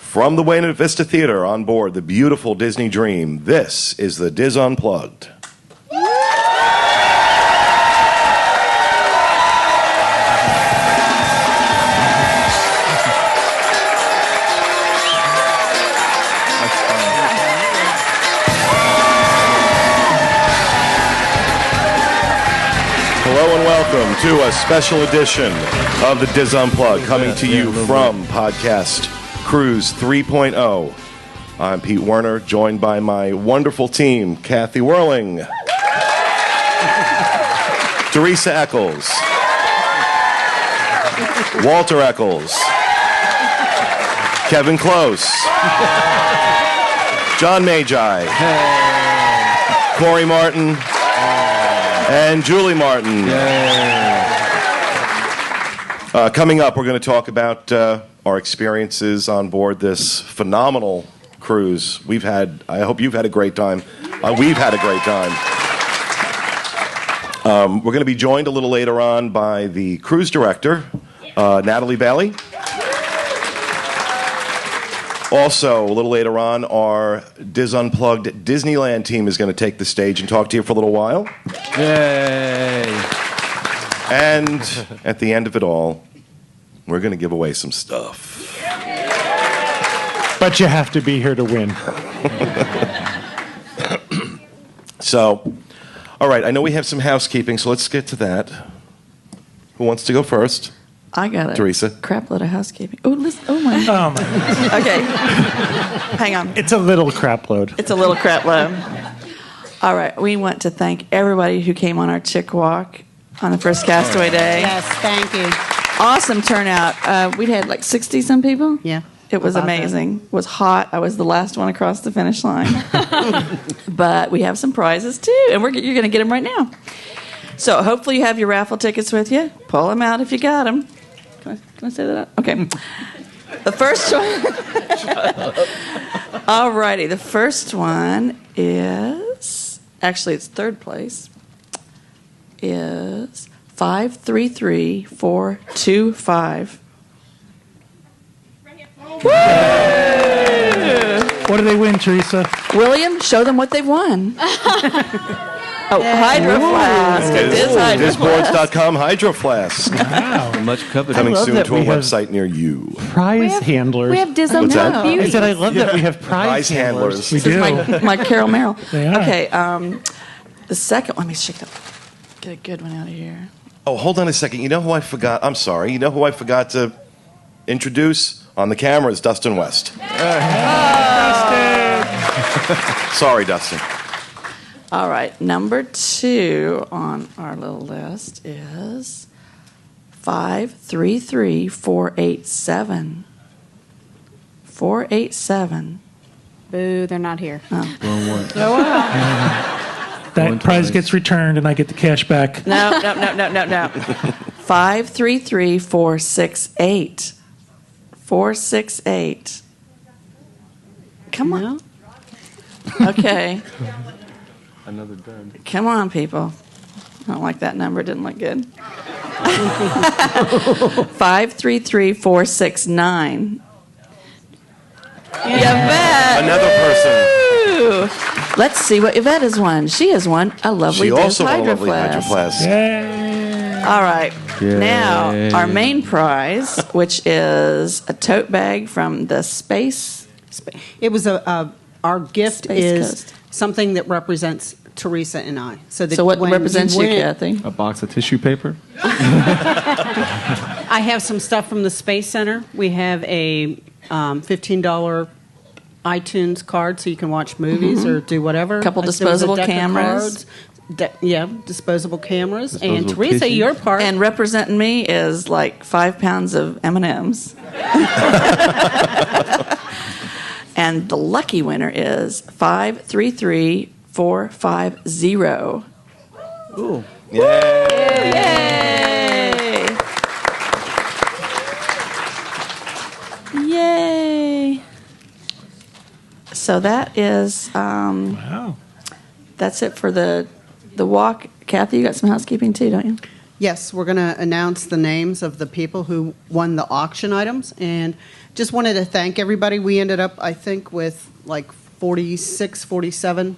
From the Buena Vista Theater on board the beautiful Disney Dream, this is the DIS Unplugged. Hello and welcome to a special edition of the DIS Unplugged, coming to you from Podcast Cruise 3.0. I'm Pete Werner, joined by my wonderful team, Kathy Whirling, Teresa Eccles, Walter Eccles, Kevin Close, John Magi, Corey Martin, and Julie Martin. Coming up, we're going to talk about our experiences on board this phenomenal cruise we've had. I hope you've had a great time. We've had a great time. We're going to be joined a little later on by the cruise director, Natalie Bailey. Also, a little later on, our DIS Unplugged Disneyland team is going to take the stage and talk to you for a little while. Yay! And at the end of it all, we're going to give away some stuff. But you have to be here to win. So, all right, I know we have some housekeeping, so let's get to that. Who wants to go first? I got it. Teresa. Crap load of housekeeping. Oh, listen. Oh, my. Oh, my. Okay. Hang on. It's a little crap load. It's a little crap load. All right. We want to thank everybody who came on our Chick Walk on the first Castaway Day. Yes, thank you. Awesome turnout. We'd had like 60-some people. Yeah. It was amazing. It was hot. I was the last one across the finish line. But we have some prizes, too, and you're going to get them right now. So hopefully you have your raffle tickets with you. Pull them out if you got them. Can I say that? Okay. The first one. All righty. The first one is, actually it's third place, is 533425. Woo! What do they win, Teresa? William, show them what they've won. Hydro Flask. DISboards.com Hydro Flask. Wow. Much coveted. Coming soon to a we have website near you. Prize handlers. We have DIS What's that? Unplugged I Beauty. said I love that we have prize handlers. We This do. is my Carol Merrill. They are. Okay, the second, let me shake that. Get a good one out of here. Oh, hold on a second. You know who I forgot? I'm sorry. You know who I forgot to introduce on the camera is Dustin West. Sorry, Dustin. All right, number 2 on our little list is 533487. 487. Boo, they're not here. That prize gets returned and I get the cash back. No. 533468. 468. Come on. No? Okay. Another done. Come on, people. I don't like that number. It didn't look good. 533469. Yvette. Another person. Woo! Let's see what Yvette has won. She has won a lovely She also won a Hydro lovely Hydro Flask. Flask. Yay. All right. Yay. Now, our main prize, which is a tote bag from the Space. It was our gift Space is Coast. something that represents Teresa and I. That So what when represents you, win it- Kathy? A box of tissue paper? I have some stuff from the Space Center. We have a $15 iTunes card so you can watch movies or do whatever. Couple There was a disposable deck of cameras. cards. Disposable cameras. And Disposable Teresa, tissue. your part. And representing me is like 5 pounds of M&Ms. And the lucky winner is 533450. Ooh. Yay. Yay! So that is Wow. that's it for the walk. Kathy, you got some housekeeping too, don't you? Yes, we're going to announce the names of the people who won the auction items. And just wanted to thank everybody. We ended up, I think, with like 46, 47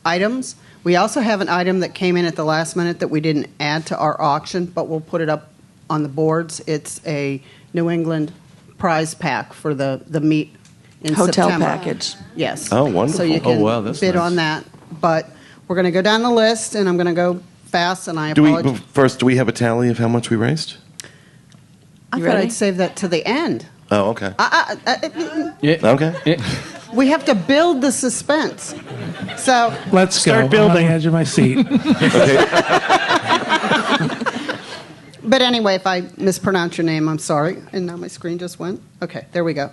items. We also have an item that came in at the last minute that we didn't add to our auction, but we'll put it up on the boards. It's a New England prize pack for the meet in Hotel September. package. Yes. Oh, wonderful. So you can Oh, wow, that's bid nice. on that. But we're going to go down the list, and I'm going to go fast, and I Do apologize. we have a tally of how much we raised? I You thought ready? I'd save that to the end. Oh, okay. Yeah. Okay. Yeah. We have to build the suspense. So, Let's Start go. building. I'm on the edge of my seat. but anyway, if I mispronounce your name, I'm sorry. And now my screen just went. Okay, there we go.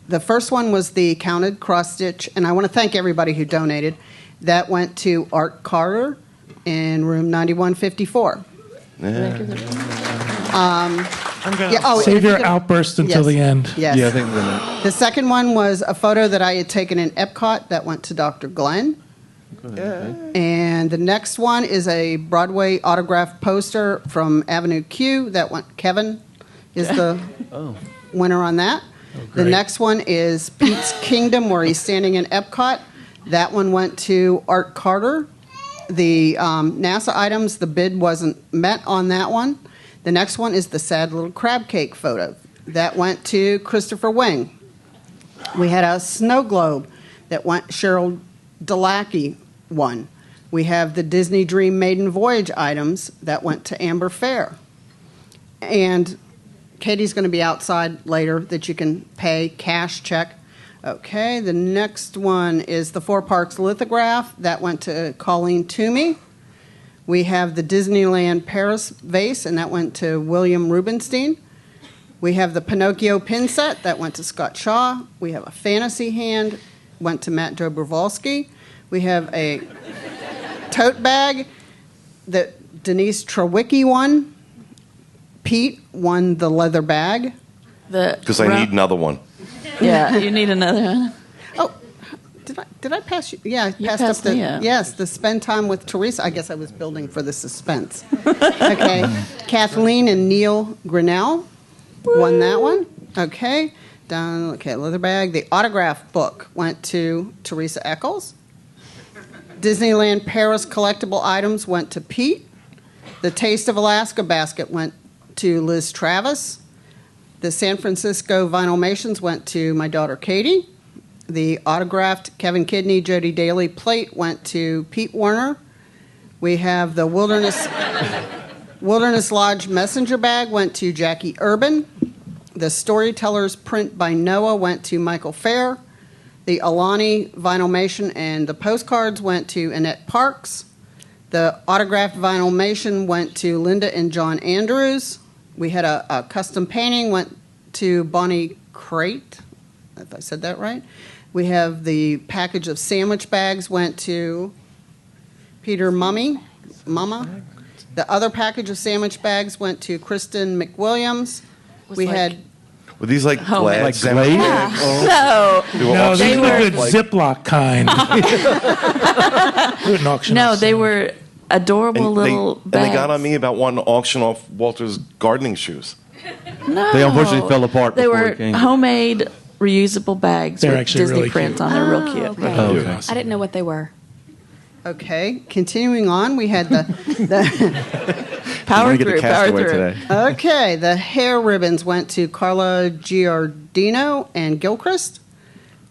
The first one was the counted cross stitch, and I want to thank everybody who donated. That went to Art Carter in room 9154. I'm going Yeah, oh, to save if you your could- outburst until Yes. the end. Yes. Yeah, I think we're gonna. The second one was a photo that I had taken in Epcot that went to Dr. Glenn. And the next one is a Broadway autographed poster from Avenue Q that went. Kevin is the winner on that. The great. next one is Pete's Kingdom, where he's standing in Epcot. That one went to Art Carter. The NASA items, the bid wasn't met on that one. The next one is the sad little crab cake photo. That went to Christopher Wing. We had a snow globe that went Cheryl Delackey one. We have the Disney Dream Maiden Voyage items that went to Amber Fair. And Katie's going to be outside later that you can pay cash check. Okay, the next one is the Four Parks lithograph. That went to Colleen Toomey. We have the Disneyland Paris vase, and that went to William Rubenstein. We have the Pinocchio pin set. That went to Scott Shaw. We have a fantasy hand. Went to Matt Dobrovolsky. We have a tote bag that Denise Trewicki won. Pete won the leather bag. Because I need another one. Yeah, you need another one. Oh, did I pass you? Yeah, I You passed passed up the me, yeah. yes, the spend time with Teresa. I guess I was building for the suspense. Okay, Kathleen and Neil Grinnell won that one. Okay, down. Okay, leather bag. The autograph book went to Teresa Eccles. Disneyland Paris collectible items went to Pete. The Taste of Alaska basket went to Liz Travis. The San Francisco Vinylmations went to my daughter Katie. The autographed Kevin Kidney, Jody Daly plate went to Pete Warner. We have the Wilderness Lodge messenger bag went to Jackie Urban. The Storytellers print by Noah went to Michael Fair. The Alani Vinylmation and the postcards went to Annette Parks. The autographed Vinylmation went to Linda and John Andrews. We had a custom painting went to Bonnie Crate, if I said that right. We have the package of sandwich bags went to Peter Mama. The other package of sandwich bags went to Kristen McWilliams. Was We like- had Were these like Oh, glad like sandwiches? No, No, They these are were- the good Ziploc kind. Good auction no, off they some. were adorable little and bags. they got on me about wanting to auction off Walter's gardening shoes. No, They unfortunately fell apart They before were we came. homemade, reusable bags They're with actually Disney really prints cute. on. They're real cute. Okay. Oh, okay. I didn't know what they were. Okay, continuing on, we had the Power I'm gonna get through, the power castaway through. today. okay, the hair ribbons went to Carla Giardino and Gilchrist.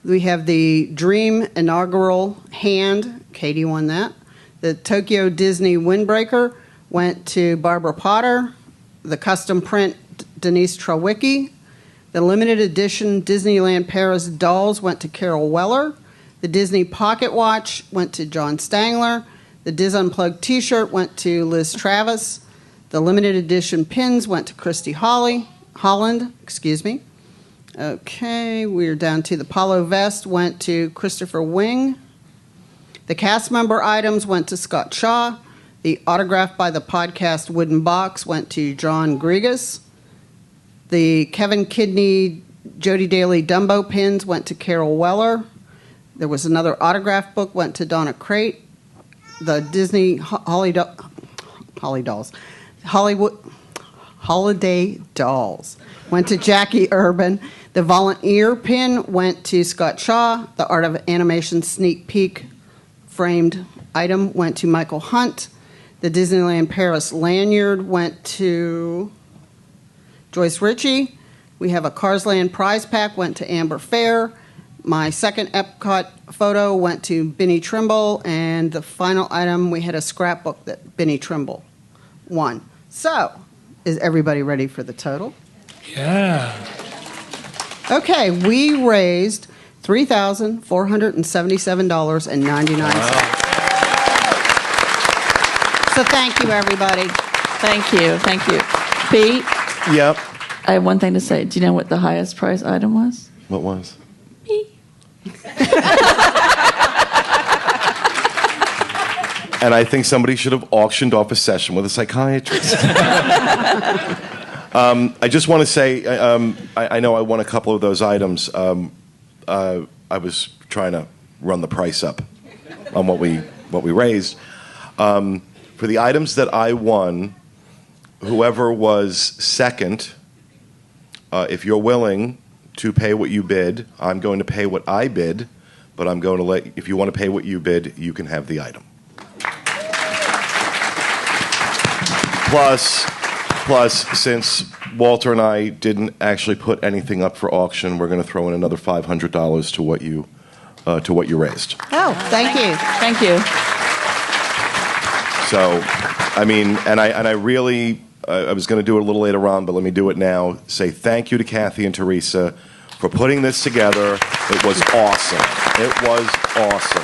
We have the Dream inaugural hand. Katie won that. The Tokyo Disney windbreaker went to Barbara Potter. The custom print Denise Trewicki. The limited edition Disneyland Paris dolls went to Carol Weller. The Disney Pocket Watch went to John Stangler. The DIS Unplugged T-shirt went to Liz Travis. The limited edition pins went to Christy Holland. Okay, we're down to the Polo vest went to Christopher Wing. The cast member items went to Scott Shaw. The autograph by the podcast wooden box went to John Grigas. The Kevin Kidney Jody Daly Dumbo pins went to Carol Weller. There was another autograph book went to Donna Crate. The Disney Holly Dolls. Holiday Dolls went to Jackie Urban. The volunteer pin went to Scott Shaw. The Art of Animation sneak peek framed item went to Michael Hunt. The Disneyland Paris lanyard went to Joyce Ritchie. We have a Cars Land prize pack went to Amber Fair. My second Epcot photo went to Benny Trimble. And the final item, we had a scrapbook that Benny Trimble won. So, is everybody ready for the total? Yeah. Okay, we raised $3,477.99. Wow. So thank you, everybody. Thank you. Thank you. Pete, Yep. I have one thing to say. Do you know what the highest price item was? What was? Me. And I think somebody should have auctioned off a session with a psychiatrist. I just want to say, I know I won a couple of those items. I was trying to run the price up on what we raised. For the items that I won, whoever was second, if you're willing to pay what you bid, I'm going to pay what I bid, but I'm going to if you want to pay what you bid, you can have the item. Plus, since Walter and I didn't actually put anything up for auction, we're going to throw in another $500 to what you raised. Oh, thank you. Thank you. So, I mean, and I really, I was going to do it a little later on, but let me do it now. Say thank you to Kathy and Teresa for putting this together. It was awesome. It was awesome.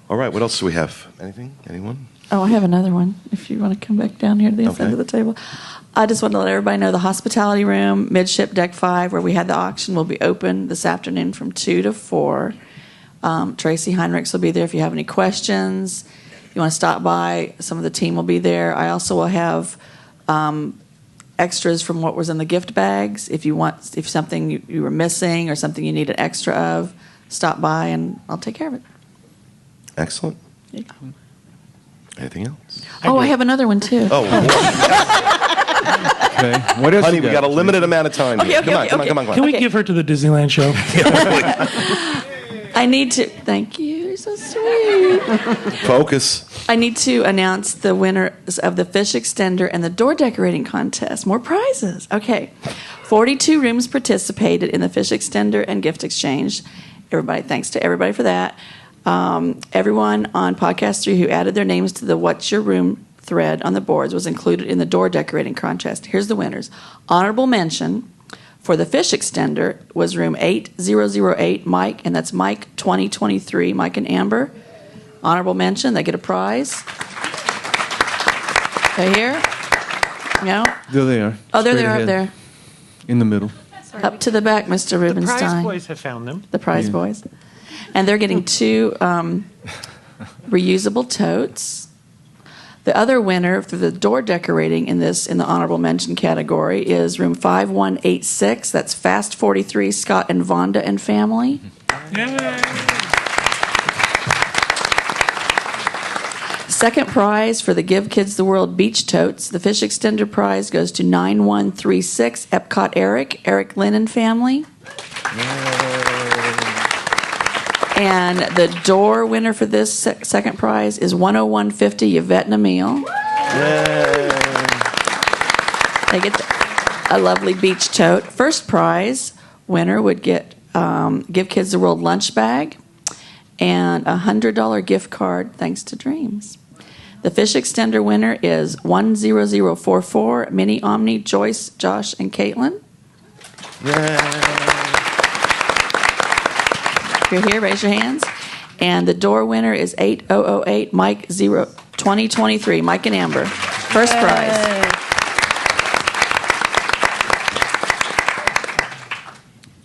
All right, what else do we have? Anything? Anyone? Oh, I have another one. If you want to come back down here to the other side of the table. I just want to let everybody know the hospitality room, midship deck 5, where we had the auction, will be open this afternoon from 2 to 4. Tracy Heinrichs will be there if you have any questions. If you want to stop by, some of the team will be there. I also will have extras from what was in the gift bags. If something you were missing or something you need an extra of, stop by and I'll take care of it. Excellent. Anything else? I have another one too. Oh, Okay. What else? honey, you we got a limited amount of time here. Okay, Come on. Can we give her to the Disneyland show? I need to. Thank you. You're so sweet. Focus. I need to announce the winners of the fish extender and the door decorating contest. More prizes. Okay. 42 rooms participated in the fish extender and gift exchange. Thanks to everybody for that. Everyone on Podcast 3 who added their names to the What's Your Room thread on the boards was included in the door decorating contest. Here's the winners. Honorable mention for the fish extender was room 8008, Mike, and that's Mike 2023, Mike and Amber. Honorable mention, they get a prize. They here? No? There they are. Oh, there Straight they are up ahead. there. In the middle. Up to the back, Mr. The Rubenstein. prize boys have found them. The prize boys. And they're getting 2 reusable totes. The other winner for the door decorating in the honorable mention category is room 5186. That's Fast 43, Scott and Vonda and family. Second prize for the Give Kids the World beach totes. The fish extender prize goes to 9136 Epcot Eric Lynn and family. And the door winner for this second prize is 10150 Yvette and Emile. They get a lovely beach tote. First prize winner would get Give Kids the World lunch bag and a $100 gift card thanks to Dreams. The fish extender winner is 10044 Mini Omni Joyce, Josh, and Caitlin. If you're here, raise your hands. And the door winner is 8008 Mike 2023, Mike and Amber. First prize.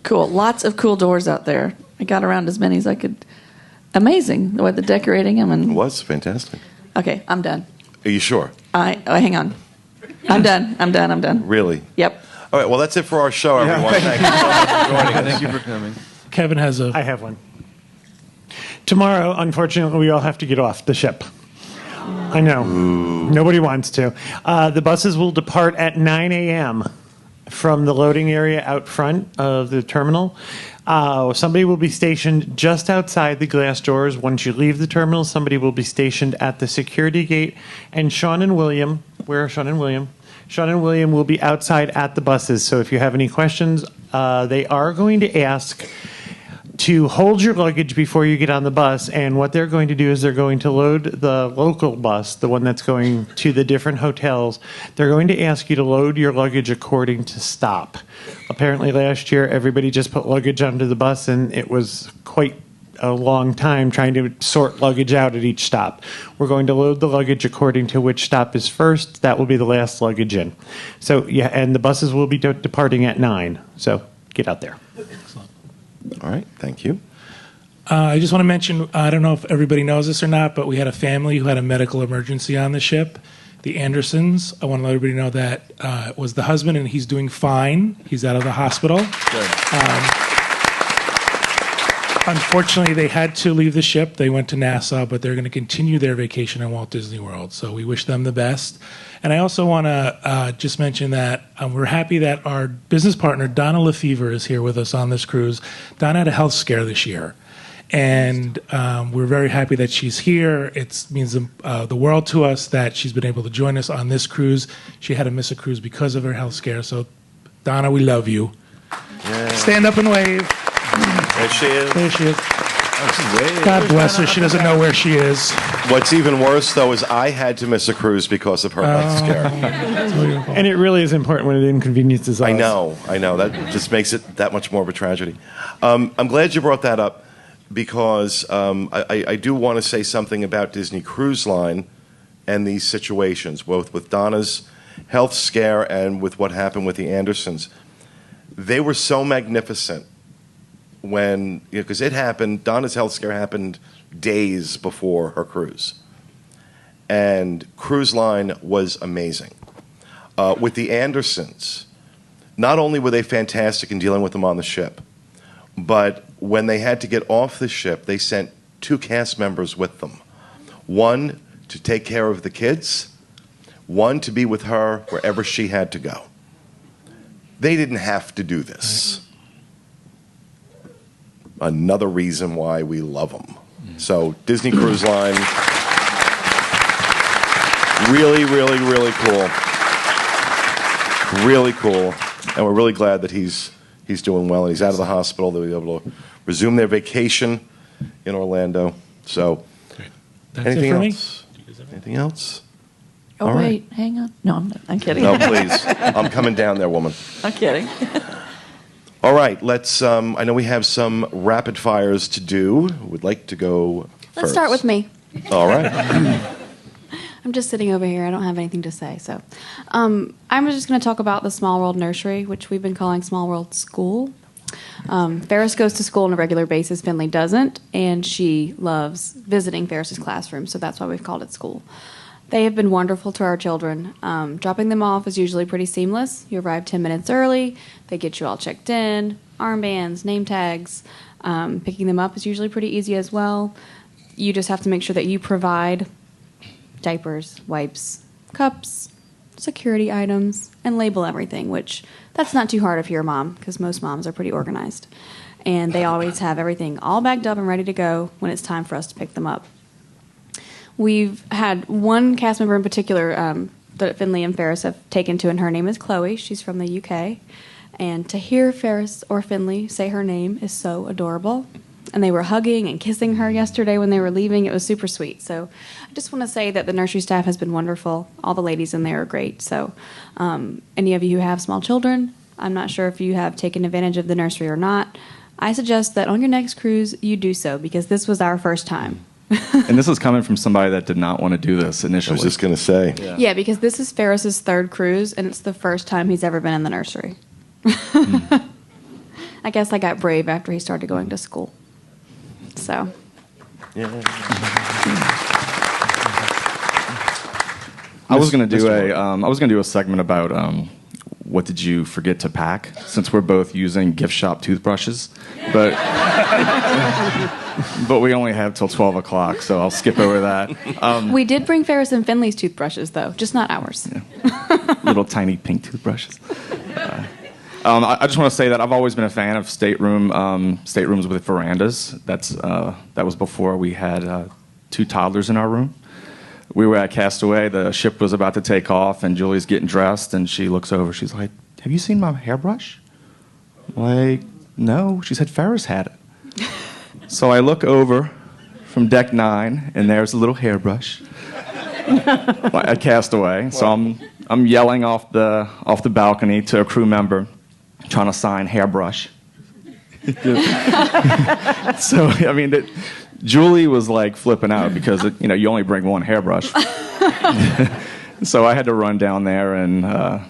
Cool. Lots of cool doors out there. I got around as many as I could. Amazing the way they're decorating them. It was fantastic. Okay, I'm done. Are you sure? Hang on. I'm done. Really? Yep. All right, well, that's it for our show, everyone. Thank you so much for joining us. Thank you for coming. Kevin has I have one. Tomorrow, unfortunately, we all have to get off the ship. I know. Ooh. Nobody wants to. The buses will depart at 9 a.m. from the loading area out front of the terminal. Somebody will be stationed just outside the glass doors. Once you leave the terminal, somebody will be stationed at the security gate. And Sean and William, where are Sean and William? Sean and William will be outside at the buses. So if you have any questions, they are going to ask to hold your luggage before you get on the bus. And what they're going to do is they're going to load the local bus, the one that's going to the different hotels. They're going to ask you to load your luggage according to stop. Apparently last year, everybody just put luggage onto the bus, and it was quite a long time trying to sort luggage out at each stop. We're going to load the luggage according to which stop is first. That will be the last luggage in. So, yeah, and the buses will be departing at 9. So get out there. All right, thank you. I just want to mention, I don't know if everybody knows this or not, but we had a family who had a medical emergency on the ship. The Andersons. I want to let everybody know that it was the husband, and he's doing fine. He's out of the hospital. Unfortunately, they had to leave the ship. They went to Nassau, but they're going to continue their vacation in Walt Disney World. So we wish them the best. And I also want to just mention that we're happy that our business partner, Donna Lefevre, is here with us on this cruise. Donna had a health scare this year. And we're very happy that she's here. It means the world to us that she's been able to join us on this cruise. She had to miss a cruise because of her health scare. So, Donna, we love you. Yeah. Stand up and wave. There she is. There she is. God bless her. She doesn't know where she is. What's even worse, though, is I had to miss a cruise because of her health scare. And it really is important when it inconveniences us. I know. That just makes it that much more of a tragedy. I'm glad you brought that up because I do want to say something about Disney Cruise Line and these situations, both with Donna's health scare and with what happened with the Andersons. They were so magnificent when, because it happened, Donna's health scare happened days before her cruise. And Cruise Line was amazing. With the Andersons, not only were they fantastic in dealing with them on the ship, but when they had to get off the ship, they sent 2 cast members with them. One to take care of the kids, one to be with her wherever she had to go. They didn't have to do this. Another reason why we love them. So Disney Cruise Line, really, really, really cool. Really cool. And we're really glad that he's doing well and he's out of the hospital. They'll be able to resume their vacation in Orlando. So, anything else? Anything else? Oh, All wait, right. hang on. No, I'm kidding. No, please. I'm coming down there, woman. I'm kidding. All right, let's. I know we have some rapid fires to do. Would like to go first. Let's start with me. All right. I'm just sitting over here. I don't have anything to say. So I'm just going to talk about the Small World Nursery, which we've been calling Small World School. Ferris goes to school on a regular basis. Finley doesn't, and she loves visiting Ferris's classroom, so that's why we've called it school. They have been wonderful to our children. Dropping them off is usually pretty seamless. You arrive 10 minutes early. They get you all checked in, armbands, name tags. Picking them up is usually pretty easy as well. You just have to make sure that you provide diapers, wipes, cups, security items, and label everything, which that's not too hard if you're a mom, because most moms are pretty organized. And they always have everything all bagged up and ready to go when it's time for us to pick them up. We've had one cast member in particular that Finley and Ferris have taken to, and her name is Chloe. She's from the UK. And to hear Ferris or Finley say her name is so adorable. And they were hugging and kissing her yesterday when they were leaving. It was super sweet. So I just want to say that the nursery staff has been wonderful. All the ladies in there are great. So any of you who have small children, I'm not sure if you have taken advantage of the nursery or not. I suggest that on your next cruise, you do so, because this was our first time. And this is coming from somebody that did not want to do this initially. I was just going to say. Yeah, because this is Ferris's 3rd cruise, and it's the first time he's ever been in the nursery. I guess I got brave after he started going to school. So. Yeah. I was going to do a segment about what did you forget to pack? Since we're both using gift shop toothbrushes. But but we only have till 12 o'clock, so I'll skip over that. We did bring Ferris and Finley's toothbrushes, though, just not ours. Little tiny pink toothbrushes. I just want to say that I've always been a fan of staterooms with verandas. That was before we had 2 toddlers in our room. We were at Castaway. The ship was about to take off, and Julie's getting dressed, and she looks over. She's like, "Have you seen my hairbrush?" I'm like, no. She said Ferris had it. So I look over from deck 9, and there's a little hairbrush at Castaway. So I'm yelling off the balcony to a crew member, trying to sign hairbrush. So I mean, Julie was like flipping out because you only bring one hairbrush. So I had to run down there and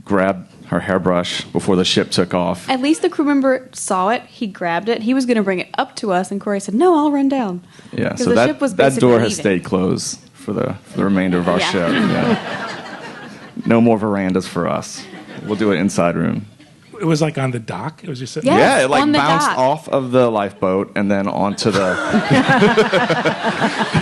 grab her hairbrush before the ship took off. At least the crew member saw it. He grabbed it. He was going to bring it up to us, and Corey said, "No, I'll run down." Yeah, so the ship was that door has leaving. stayed closed for the remainder of our ship. Yeah. No more verandas for us. We'll do an inside room. It was like on the dock. It was just Yes, yeah, it like on the bounced dock. off of the lifeboat and then onto the.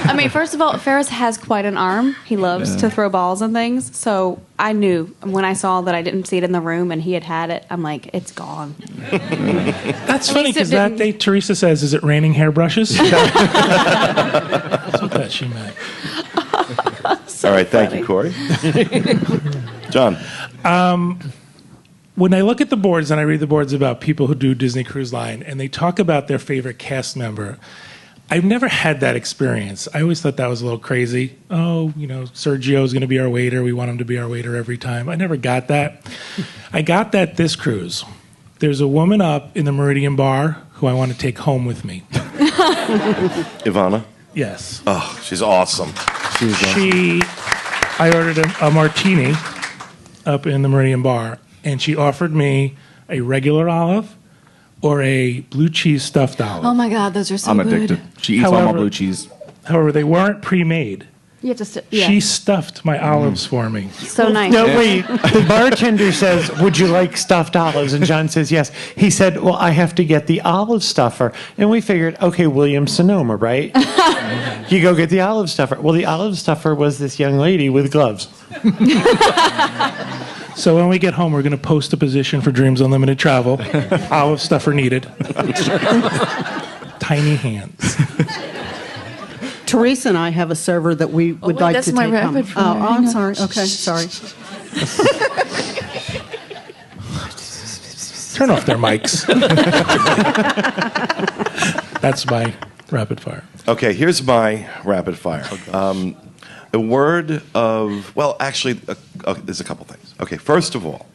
I mean, first of all, Ferris has quite an arm. He loves to throw balls and things. So I knew when I saw that I didn't see it in the room and he had it, I'm like, it's gone. That's funny least it because that didn't- day Teresa says, "Is it raining hairbrushes?" That's what that she meant. All right, thank you, Corey. John. When I look at the boards and I read the boards about people who do Disney Cruise Line and they talk about their favorite cast member, I've never had that experience. I always thought that was a little crazy. Oh, Sergio's going to be our waiter. We want him to be our waiter every time. I never got that. I got that this cruise. There's a woman up in the Meridian Bar who I want to take home with me. Ivana. Yes. Oh, she's awesome. I ordered a martini up in the Meridian Bar, and she offered me a regular olive or a blue cheese stuffed olive. Oh my God, those are so I'm good. addicted. She eats all my However- blue cheese. However, they weren't pre-made. You have to She stuffed my olives for me. so nice. No, wait. The bartender says, "Would you like stuffed olives?" And John says, "Yes." He said, "Well, I have to get the olive stuffer." And we figured, okay, Williams Sonoma, right? You go get the olive stuffer. Well, the olive stuffer was this young lady with gloves. So when we get home, we're going to post a position for Dreams Unlimited Travel. Olive stuffer needed. Tiny hands. Teresa and I have a server that we would wait, like that's to my take home. rapid fire. Oh, I'm sorry. Okay, sorry. Turn off their mics. That's my rapid fire. Okay, here's my rapid fire. A word of, well, actually, there's a couple things. Okay, first of all,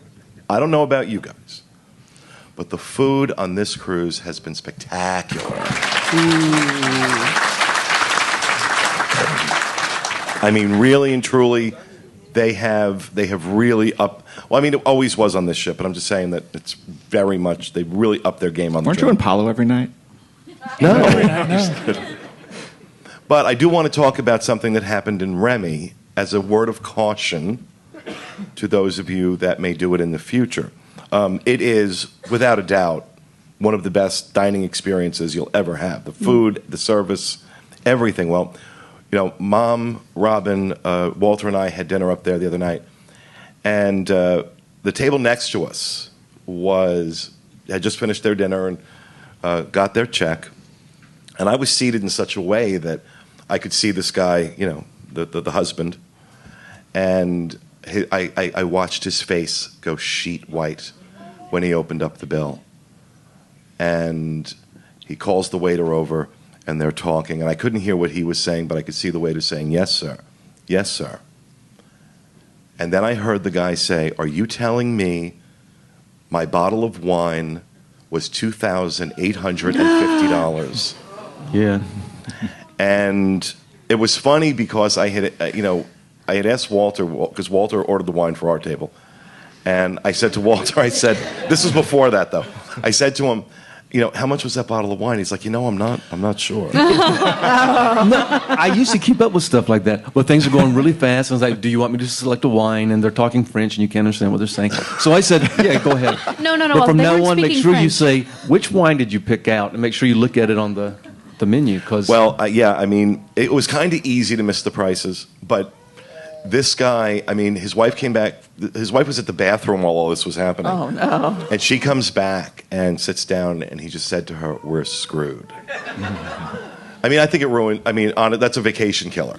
I don't know about you guys, but the food on this cruise has been spectacular. I mean, really and truly, they have really up. Well, I mean, it always was on this ship, but I'm just saying that it's very much, they really upped their game on the Weren't you trip. in Palo every night? No. No. But I do want to talk about something that happened in Remy as a word of caution to those of you that may do it in the future. It is, without a doubt, one of the best dining experiences you'll ever have. The food, the service, everything. Well, Mom, Robin, Walter, and I had dinner up there the other night, and the table next to us had just finished their dinner and got their check, and I was seated in such a way that I could see this guy, the husband, and I watched his face go sheet white when he opened up the bill, and he calls the waiter over. And they're talking, and I couldn't hear what he was saying, but I could see the waiter saying, "Yes, sir. Yes, sir." And then I heard the guy say, "Are you telling me my bottle of wine was $2,850? Yeah. And it was funny because I had asked Walter, because Walter ordered the wine for our table, and I said to Walter, I said, this was before that though. I said to him, how much was that bottle of wine? He's like, I'm not sure. I used to keep up with stuff like that, but things are going really fast. And I was like, do you want me to select a wine? And they're talking French, and you can't understand what they're saying. So I said, yeah, go ahead. No. But from they now weren't on, make speaking sure you French. say, which wine did you pick out? And make sure you look at it on the menu. Well, it was kind of easy to miss the prices, but this guy, his wife came back. His wife was at the bathroom while all this was happening. Oh, no. And she comes back and sits down, and he just said to her, "We're screwed." I think it ruined. That's a vacation killer.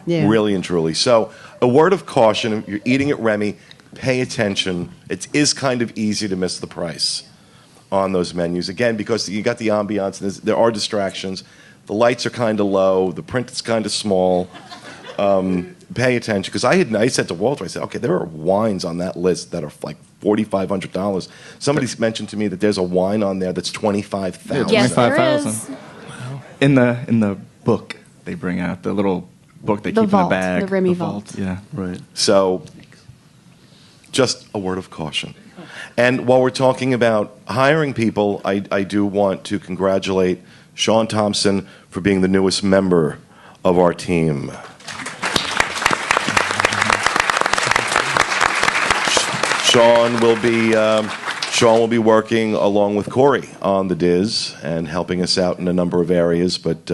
Yeah. Really and truly. So, a word of caution: if you're eating at Remy, pay attention. It is kind of easy to miss the price on those menus. Again, because you got the ambiance, and there are distractions. The lights are kind of low. The print is kind of small. Pay attention, because I said to Walter, I said, okay, there are wines on that list that are like $4,500. Somebody mentioned to me that there's a wine on there that's $25,000. Yes, there 25,000. is. In the book they bring out, the little book they The keep vault, in the bag. the Remy vault. Yeah. right. So, just a word of caution. And while we're talking about hiring people, I do want to congratulate Sean Thompson for being the newest member of our team. Sean will be working along with Corey on the DIS and helping us out in a number of areas. But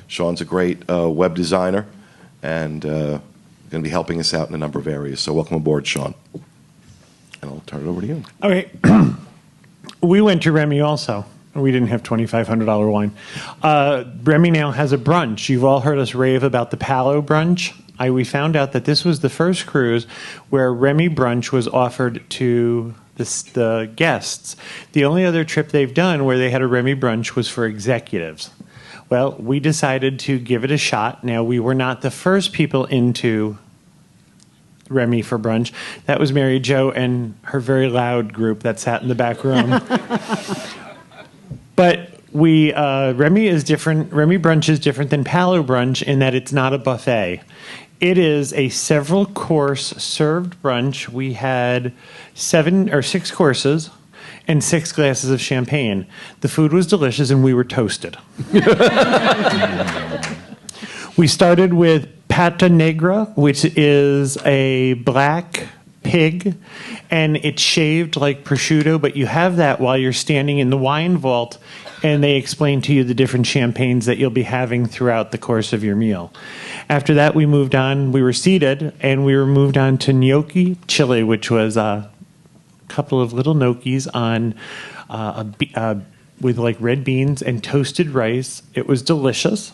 Sean's a great web designer and going to be helping us out in a number of areas. So welcome aboard, Sean. And I'll turn it over to you. Okay. We went to Remy also. We didn't have $2,500 wine. Remy now has a brunch. You've all heard us rave about the Palo brunch. We found out that this was the first cruise where Remy brunch was offered to the guests. The only other trip they've done where they had a Remy brunch was for executives. Well, we decided to give it a shot. Now, we were not the first people into Remy for brunch. That was Mary Jo and her very loud group that sat in the back room. But Remy is different. Remy brunch is different than Palo brunch in that it's not a buffet. It is a several course served brunch. We had 6 courses and 6 glasses of champagne. The food was delicious and we were toasted. We started with pata negra, which is a black pig, and it's shaved like prosciutto, but you have that while you're standing in the wine vault, and they explain to you the different champagnes that you'll be having throughout the course of your meal. After that, we moved on. We were seated, and we were moved on to gnocchi chili, which was a couple of little gnocchis on with like red beans and toasted rice. It was delicious.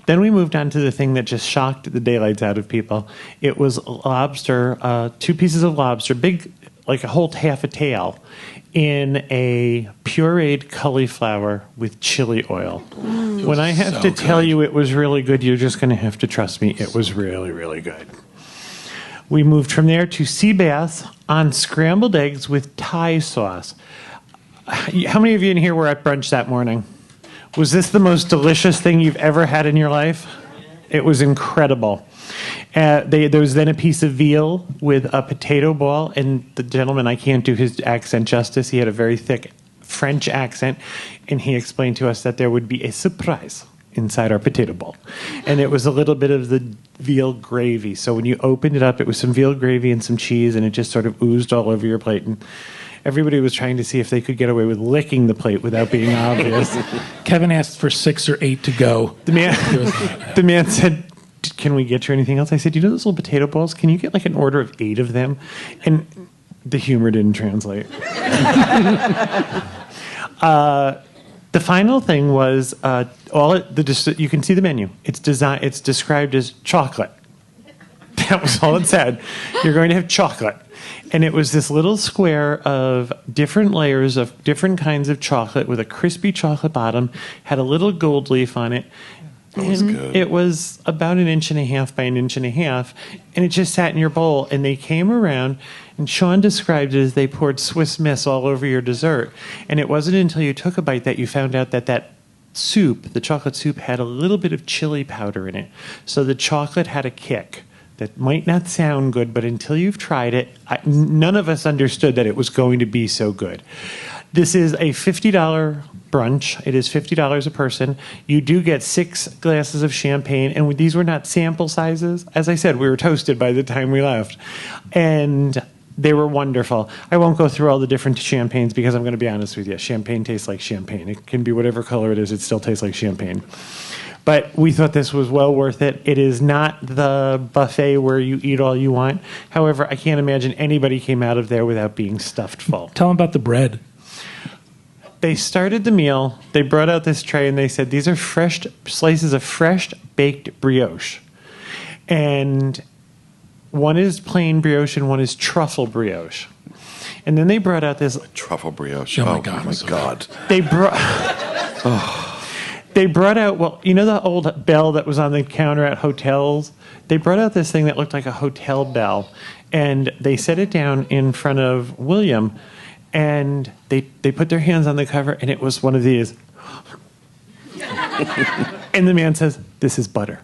Then we moved on to the thing that just shocked the daylights out of people. It was lobster, 2 pieces of lobster, big, like a whole half a tail, in a pureed cauliflower with chili oil. When I have to tell you it was really good, you're just going to have to trust me. It was really, really good. We moved from there to sea bass on scrambled eggs with Thai sauce. How many of you in here were at brunch that morning? Was this the most delicious thing you've ever had in your life? It was incredible. There was then a piece of veal with a potato ball, and the gentleman, I can't do his accent justice, he had a very thick French accent, and he explained to us that there would be a surprise inside our potato ball. And it was a little bit of the veal gravy. So when you opened it up, it was some veal gravy and some cheese, and it just sort of oozed all over your plate. And everybody was trying to see if they could get away with licking the plate without being obvious. Kevin asked for 6 or 8 to go. The man said, "Can we get you anything else?" I said, "You know those little potato balls? Can you get like an order of 8 of them?" And the humor didn't translate. The final thing was you can see the menu. It's described as chocolate. That was all it said. You're going to have chocolate. And it was this little square of different layers of different kinds of chocolate with a crispy chocolate bottom, had a little gold leaf on it. That was good. It was about 1.5 inches by 1.5 inches, and it just sat in your bowl. And they came around, and Sean described it as they poured Swiss Miss all over your dessert. And it wasn't until you took a bite that you found out that soup, the chocolate soup, had a little bit of chili powder in it. So the chocolate had a kick. That might not sound good, but until you've tried it, none of us understood that it was going to be so good. This is a $50 brunch. It is $50 a person. You do get 6 glasses of champagne, and these were not sample sizes. As I said, we were toasted by the time we left. And they were wonderful. I won't go through all the different champagnes because I'm going to be honest with you. Champagne tastes like champagne. It can be whatever color it is. It still tastes like champagne. But we thought this was well worth it. It is not the buffet where you eat all you want. However, I can't imagine anybody came out of there without being stuffed full. Tell them about the bread. They started the meal. They brought out this tray and they said, these are fresh slices of fresh baked brioche. And one is plain brioche and one is truffle brioche. And then they brought out this... Truffle brioche. Oh, my God. Oh, my God. They brought... They brought out, well, you know the old bell that was on the counter at hotels? They brought out this thing that looked like a hotel bell, and they set it down in front of William, and they put their hands on the cover, and it was one of these. And the man says, this is butter.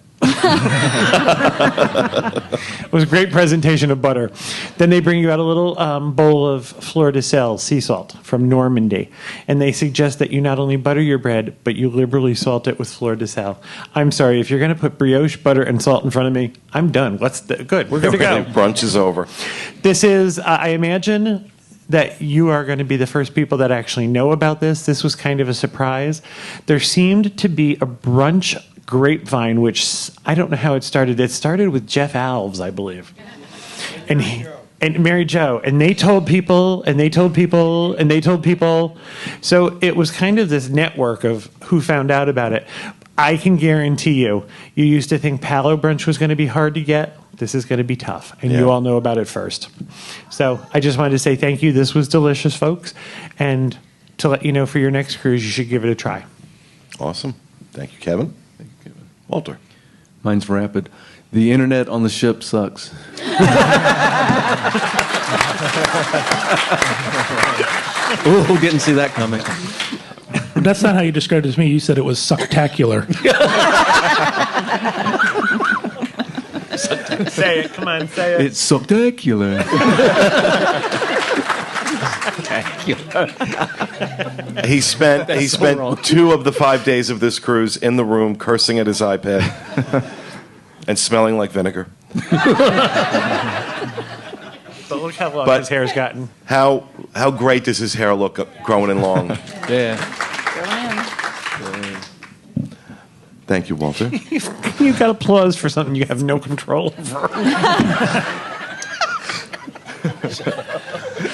It was a great presentation of butter. Then they bring you out a little bowl of fleur de sel, sea salt, from Normandy. And they suggest that you not only butter your bread, but you liberally salt it with fleur de sel. I'm sorry, if you're going to put brioche, butter, and salt in front of me, I'm done. Good, we're good to go. Brunch is over. This is, I imagine that you are going to be the first people that actually know about this. This was kind of a surprise. There seemed to be a brunch grapevine, which I don't know how it started. It started with Jeff Alves, I believe, and Mary Jo, and they told people, and they told people, and they told people. So it was kind of this network of who found out about it. I can guarantee you used to think Palo brunch was going to be hard to get. This is going to be tough, and you all know about it first. So I just wanted to say thank you. This was delicious, folks, and to let you know for your next cruise, you should give it a try. Awesome. Thank you, Kevin. Walter. Mine's rapid. The internet on the ship sucks. Oh, didn't see that coming. That's not how you described it to me. You said it was sucktacular. Say it. Come on, say it. It's sucktacular. He spent 2 of the 5 days of this cruise in the room cursing at his iPad and smelling like vinegar. But look how long his hair's gotten. How great does his hair look growing in long? Yeah. Thank you, Walter. You got applause for something you have no control over.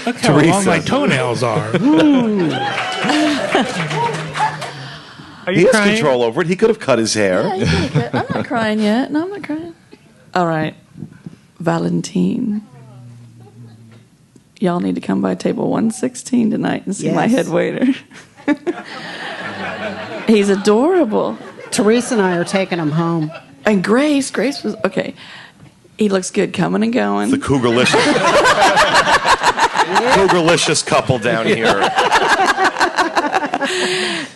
Look how long my toenails are. Are you He has crying? control over it. He could have cut his hair. Yeah, you can look at- I'm not crying yet. No, I'm not crying. All right. Valentine. Y'all need to come by table 116 tonight and see my Yes. head waiter. He's adorable. Teresa and I are taking him home. And Grace was, okay. He looks good coming and going. The Cougarlicious couple down here.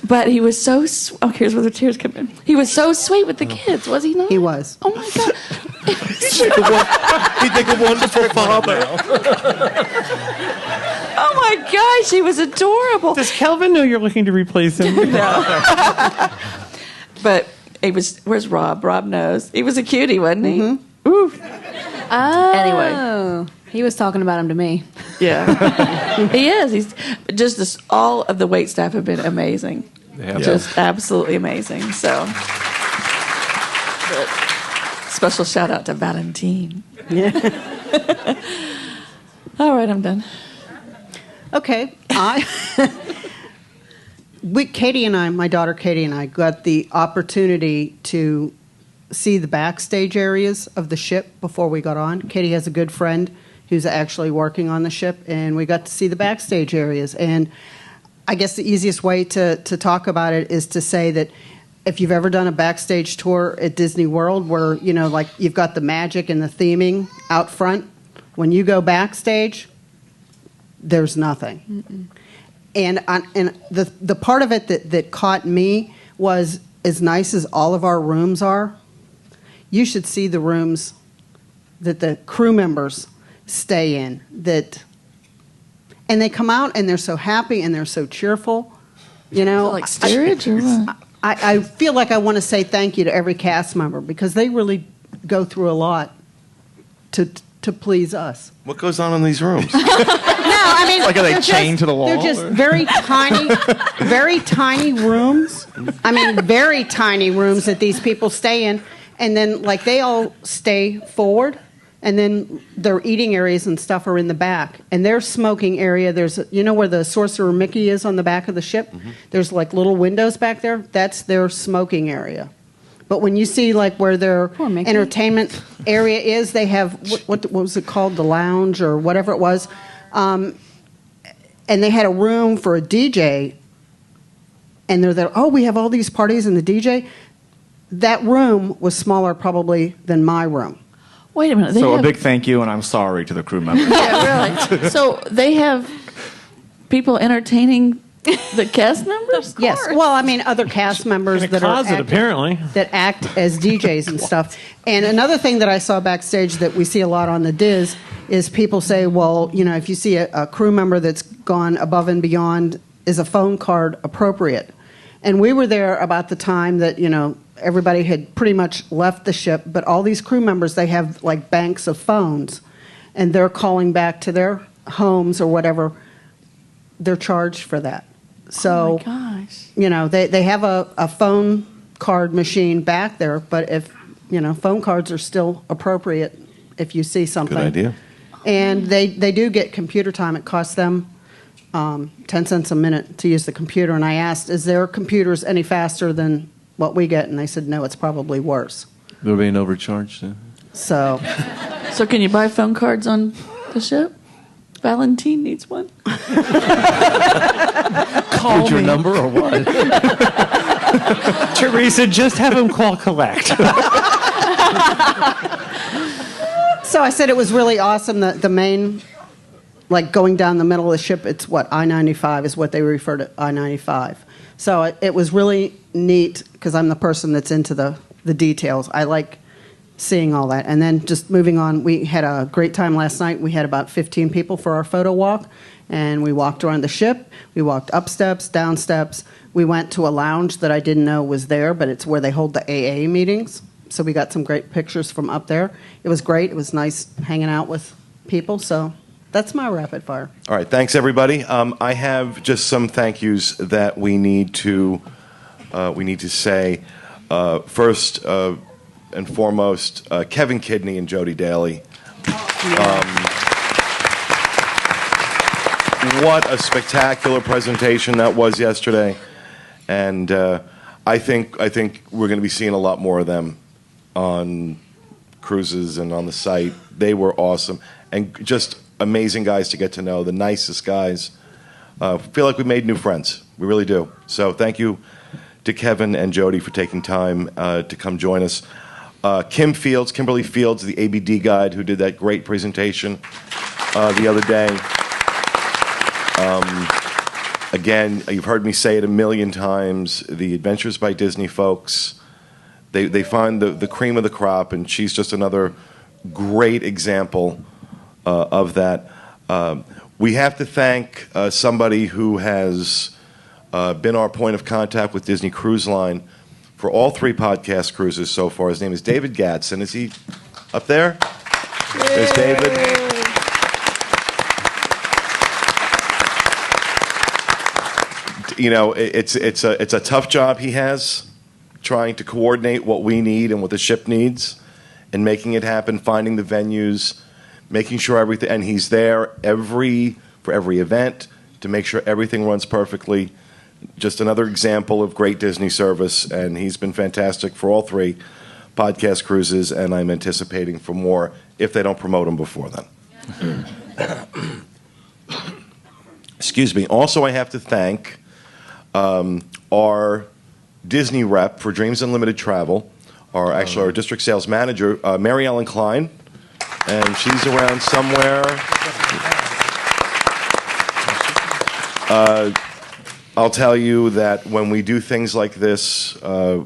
But he was so oh, here's where the tears come in. He was so sweet with the kids, was he not? He was. Oh my God. He'd make a wonderful father. Oh my gosh, he was adorable. Does Kelvin know you're looking to replace him? But he was, where's Rob? Rob knows. He was a cutie, wasn't he? Mm-hmm. Ooh. Oh. Anyway. He was talking about him to me. Yeah. He is. He's just this, all of the wait staff have been amazing. Yeah. Just absolutely amazing. So, but special shout out to Valentine. Yeah. All right, I'm done. Okay. Katie and I, my daughter Katie and I, got the opportunity to see the backstage areas of the ship before we got on. Katie has a good friend who's actually working on the ship, and we got to see the backstage areas. And I guess the easiest way to talk about it is to say that if you've ever done a backstage tour at Disney World where, you know, like you've got the magic and the theming out front, when you go backstage, there's nothing. Mm-mm. And the part of it that caught me was, as nice as all of our rooms are, you should see the rooms that the crew members stay in. and they come out and they're so happy and they're so cheerful. You know, Like steerage or what? I feel like I want to say thank you to every cast member because they really go through a lot to please us. What goes on in these rooms? No, I mean, Like, are they they're chained to the wall, They're just or? very tiny rooms. I mean, very tiny rooms that these people stay in, and then like they all stay forward, and then their eating areas and stuff are in the back, and their smoking area. There's where the Sorcerer Mickey is on the back of the ship. Mm-hmm. There's like little windows back there. That's their smoking area. But when you see like where their Poor Mickey. entertainment area is, they have what was it called, the lounge or whatever it was, and they had a room for a DJ. And they're there. Oh, we have all these parties and the DJ. That room was smaller probably than my room. Wait a minute. So a big thank you, and I'm sorry to the crew members. Yeah, really. So they have people entertaining the cast members? Yes. Well, I mean, other cast members In a that closet, are apparently. that act as DJs and stuff. And another thing that I saw backstage that we see a lot on the DIS is people say, well, if you see a crew member that's gone above and beyond, is a phone card appropriate? And we were there about the time that, everybody had pretty much left the ship, but all these crew members, they have like banks of phones, and they're calling back to their homes or whatever. They're charged for that. So, Oh my gosh. they have a phone card machine back there, but if, phone cards are still appropriate if you see something. Good idea. And they do get computer time. It costs them 10 cents a minute to use the computer. And I asked, is their computers any faster than what we get? And they said, no, it's probably worse. They're being overcharged. So, So can you buy phone cards on the ship? Valentine needs one. Call your number or what? Teresa, just have him call collect. so I said it was really awesome that the main, like going down the middle of the ship, it's what, I-95 is what they refer to, I-95. So it was really neat because I'm the person that's into the details. I like seeing all that. And then just moving on, we had a great time last night. We had about 15 people for our photo walk, and we walked around the ship. We walked up steps, down steps. We went to a lounge that I didn't know was there, but it's where they hold the AA meetings. So we got some great pictures from up there. It was great. It was nice hanging out with people. So that's my rapid fire. All right, thanks everybody. I have just some thank yous that we need to say. First and foremost, Kevin Kidney and Jody Daly. What a spectacular presentation that was yesterday, and I think we're going to be seeing a lot more of them on cruises and on the site. They were awesome and just amazing guys to get to know. The nicest guys. Feel like we made new friends. We really do. So thank you to Kevin and Jody for taking time to come join us. Kimberly Fields, the ABD guide, who did that great presentation the other day. Again, you've heard me say it a million times, the Adventures by Disney folks, they find the cream of the crop, and she's just another great example of that. We have to thank somebody who has been our point of contact with Disney Cruise Line for all 3 podcast cruises so far. His name is David Gadsden. Is he up there? There's David. It's a tough job he has, trying to coordinate what we need and what the ship needs, and making it happen, finding the venues, making sure everything, and he's there for every event to make sure everything runs perfectly. Just another example of great Disney service, and he's been fantastic for all 3 podcast cruises, and I'm anticipating for more if they don't promote him before then. Excuse me. Also, I have to thank our Disney rep for Dreams Unlimited Travel, our district sales manager, Mary Ellen Klein, and she's around somewhere. I'll tell you that when we do things like this, the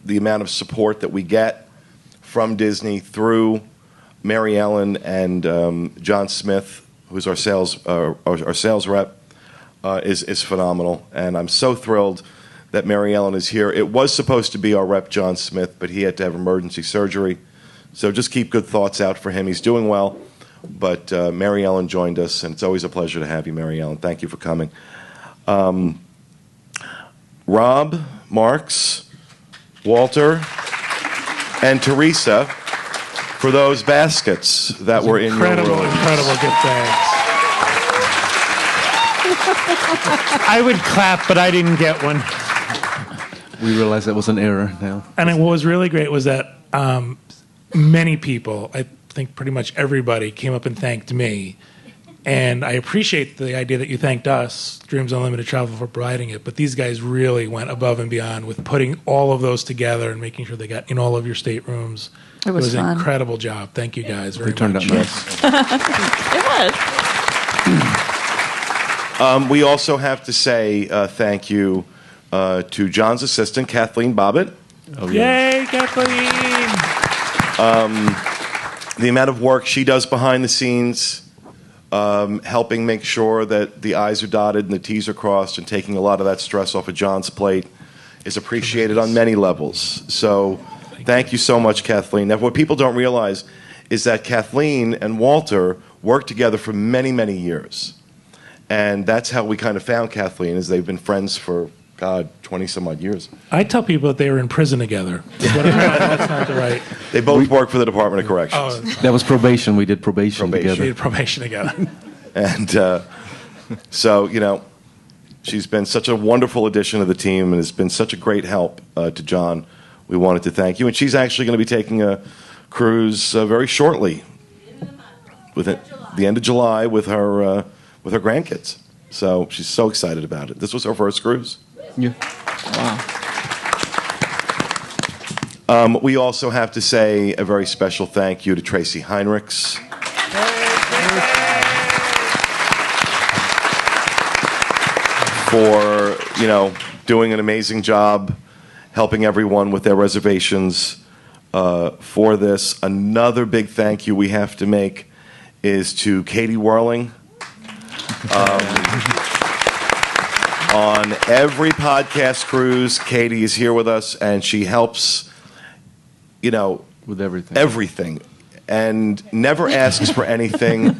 amount of support that we get from Disney through Mary Ellen and John Smith, who's our sales rep, is phenomenal, and I'm so thrilled that Mary Ellen is here. It was supposed to be our rep, John Smith, but he had to have emergency surgery, so just keep good thoughts out for him. He's doing well, but Mary Ellen joined us, and it's always a pleasure to have you, Mary Ellen. Thank you for coming. Rob, Marks, Walter, and Teresa for those baskets that were in your room. Incredible gift bags. I would clap, but I didn't get one. We realize that was an error now. And what was really great was that many people, I think pretty much everybody, came up and thanked me. And I appreciate the idea that you thanked us, Dreams Unlimited Travel, for providing it. But these guys really went above and beyond with putting all of those together and making sure they got in all of your staterooms. It was an fun. incredible job. Thank you guys very much. Turned out nice. It was. We also have to say thank you to John's assistant, Kathleen Bobbitt. Oh, yeah. Yay, Kathleen! The amount of work she does behind the scenes, helping make sure that the I's are dotted and the T's are crossed, and taking a lot of that stress off of John's plate is appreciated on many levels. So thank you so much, Kathleen. Now, what people don't realize is that Kathleen and Walter worked together for many, many years. And that's how we kind of found Kathleen, is they've been friends for, 20-some-odd years. I tell people that they were in prison together. But that's not the right. They both work for the Department of Corrections. Oh, That was probation. We did probation we together. did probation together. And so, she's been such a wonderful addition to the team and has been such a great help to John. We wanted to thank you. And she's actually going to be taking a cruise very shortly, with the end of July, with her grandkids. So she's so excited about it. This was her first cruise. Yeah. Wow. We also have to say a very special thank you to Tracy Heinrichs. For, doing an amazing job, helping everyone with their reservations for this. Another big thank you we have to make is to Katie Whirling. On every podcast cruise, Katie is here with us, and she helps, With everything. everything, and never asks for anything.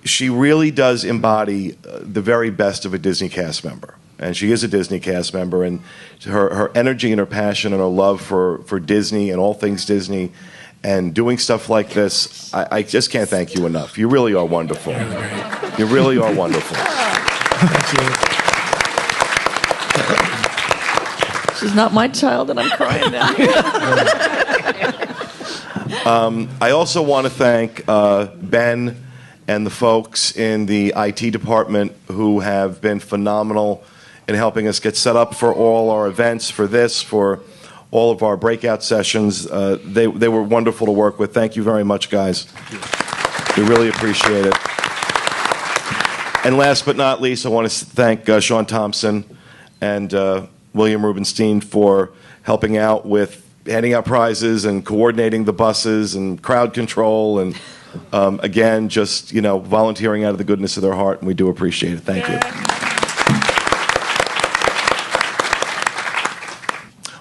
She really does embody the very best of a Disney cast member. And she is a Disney cast member, and her energy and her passion and her love for Disney and all things Disney and doing stuff like this, I just can't thank you enough. You really are wonderful. You really are wonderful. Thank you. She's not my child, and I'm crying now. I also want to thank Ben and the folks in the IT department who have been phenomenal in helping us get set up for all our events, for all of our breakout sessions. They were wonderful to work with. Thank you very much, guys. We really appreciate it. And last but not least, I want to thank Sean Thompson and William Rubenstein for helping out with handing out prizes and coordinating the buses and crowd control and again, just volunteering out of the goodness of their heart, and we do appreciate it. Thank you.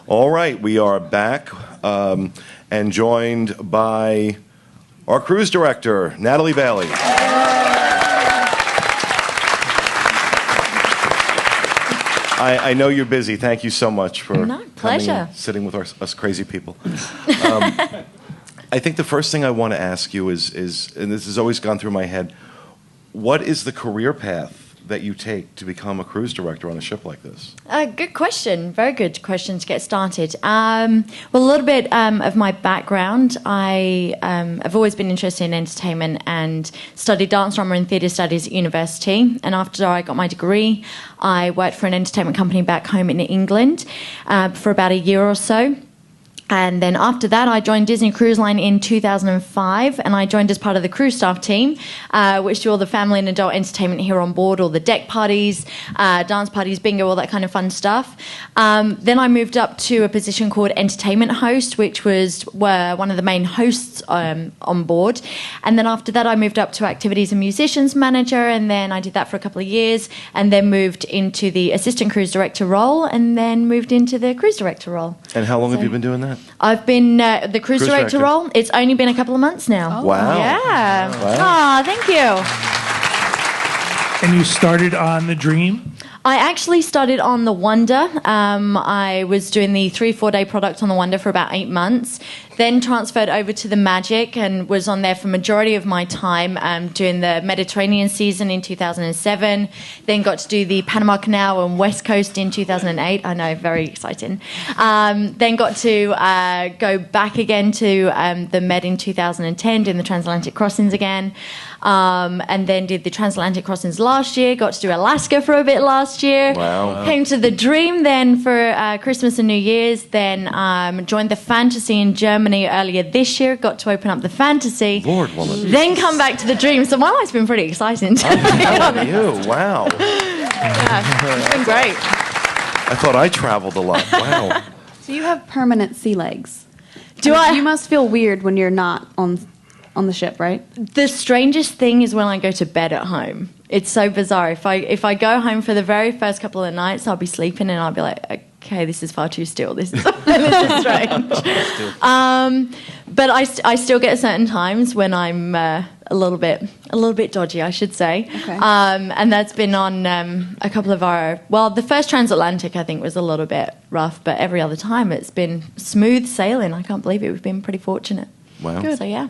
All right, we are back and joined by our cruise director, Natalie Bailey. I know you're busy. Thank you so much for coming and sitting with us crazy people. I think the first thing I want to ask you is, and this has always gone through my head, what is the career path that you take to become a cruise director on a ship like this? Good question. Very good question to get started. Well, a little bit of my background. I've always been interested in entertainment and studied dance, drama and theatre studies at university. And after I got my degree, I worked for an entertainment company back home in England for about a year or so. And then after that, I joined Disney Cruise Line in 2005, and I joined as part of the crew staff team, which do all the family and adult entertainment here on board, all the deck parties, dance parties, bingo, all that kind of fun stuff. Then I moved up to a position called entertainment host, which was one of the main hosts on board. And then after that, I moved up to activities and musicians manager, and then I did that for a couple of years, and then moved into the assistant cruise director role, and then moved into the cruise director role. And how long have you been doing that? I've been the cruise director role. It's only been a couple of months now. Oh. Wow. Yeah. Wow. Oh, thank you. And you started on the Dream? I actually started on the Wonder. I was doing the 3-4 day product on the Wonder for about 8 months, then transferred over to the Magic and was on there for majority of my time doing the Mediterranean season in 2007, then got to do the Panama Canal and West Coast in 2008. I know, very exciting. Then got to go back again to the Med in 2010, doing the transatlantic crossings again. And then did the transatlantic crossings last year, got to do Alaska for a bit last year. Wow. Came to the Dream then for Christmas and New Year's, then joined the Fantasy in Germany earlier this year, got to open up the Fantasy. Lord, woman. Then come back to the Dream. So my life's been pretty exciting. How are you? Wow. Yeah, it's been great. I thought I traveled a lot. Wow. So you have permanent sea legs. Do I? You must feel weird when you're not on the ship, right? The strangest thing is when I go to bed at home. It's so bizarre. If I go home for the very first couple of nights, I'll be sleeping and I'll be like, okay, this is far too still. This is strange. But I still get certain times when I'm a little bit dodgy, I should say. Okay. And that's been on a couple of the first transatlantic I think was a little bit rough, but every other time it's been smooth sailing. I can't believe it. We've been pretty fortunate. Wow. Good. So yeah.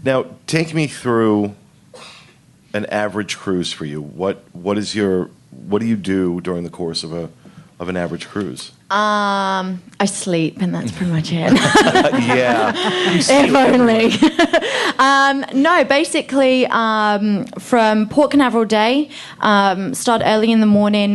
Now, take me through an average cruise for you. What do you do during the course of an average cruise? I sleep, and that's pretty much it. Yeah. If only. No, basically, from Port Canaveral Day, start early in the morning,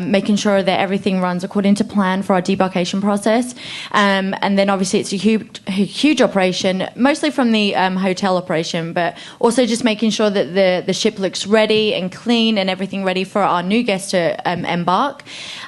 making sure that everything runs according to plan for our debarkation process. And then obviously it's a huge operation, mostly from the hotel operation, but also just making sure that the ship looks ready and clean and everything ready for our new guests to embark.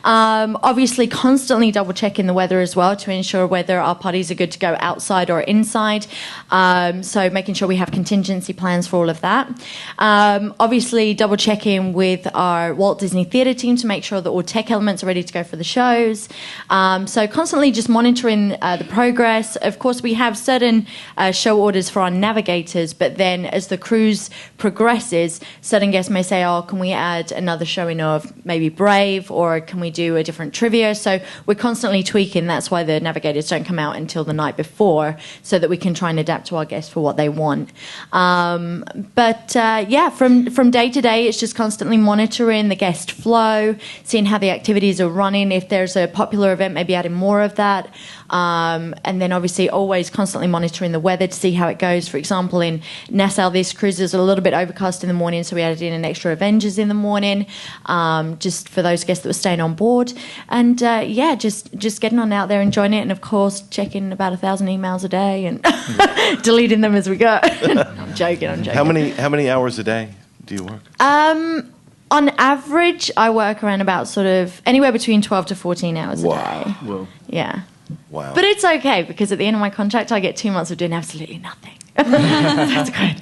Obviously, constantly double checking the weather as well to ensure whether our parties are good to go outside or inside. So making sure we have contingency plans for all of that. Obviously, double checking with our Walt Disney Theater team to make sure that all tech elements are ready to go for the shows. So constantly just monitoring the progress. Of course, we have certain show orders for our navigators, but then as the cruise progresses, certain guests may say, oh, can we add another showing of maybe Brave, or can we do a different trivia? So we're constantly tweaking. That's why the navigators don't come out until the night before, so that we can try and adapt to our guests for what they want. From day to day, it's just constantly monitoring the guest flow, seeing how the activities are running. If there's a popular event, maybe adding more of that. And then obviously always constantly monitoring the weather to see how it goes. For example, in Nassau, this cruise is a little bit overcast in the morning, so we added in an extra Avengers in the morning, just for those guests that were staying on board. And just getting on out there, enjoying it, and of course checking about 1,000 emails a day and deleting them as we go. I'm joking. How many hours a day do you work? On average, I work around about sort of anywhere between 12 to 14 hours a day. Well, Yeah. Wow. But it's okay, because at the end of my contract, I get 2 months of doing absolutely nothing. That's great.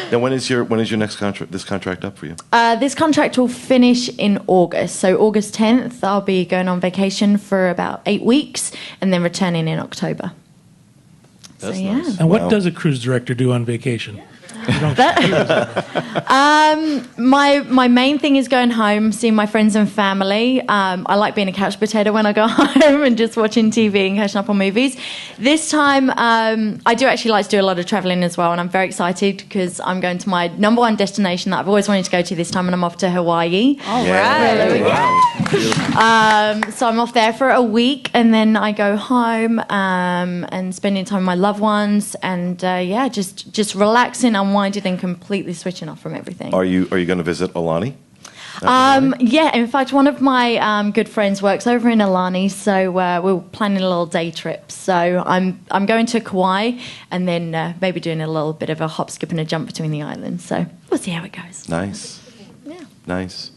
Now, when is your next contract? This contract up for you? This contract will finish in August. So August 10th, I'll be going on vacation for about 8 weeks, and then returning in October. That's so, yeah. nice. And what Wow. does a cruise director do on vacation? My main thing is going home, seeing my friends and family. I like being a couch potato when I go home and just watching TV and catching up on movies. This time, I do actually like to do a lot of traveling as well, and I'm very excited because I'm going to my number one destination that I've always wanted to go to this time, and I'm off to Hawaii. All Yeah. right. Wow. So I'm off there for a week, and then I go home and spending time with my loved ones, and just relaxing, unwinding, and completely switching off from everything. Are you going to visit Alani? Yeah, in fact, one of my good friends works over in Alani, so we're planning a little day trip. So I'm going to Kauai and then maybe doing a little bit of a hop, skip, and a jump between the islands. So we'll see how it goes. Nice. Yeah. Nice.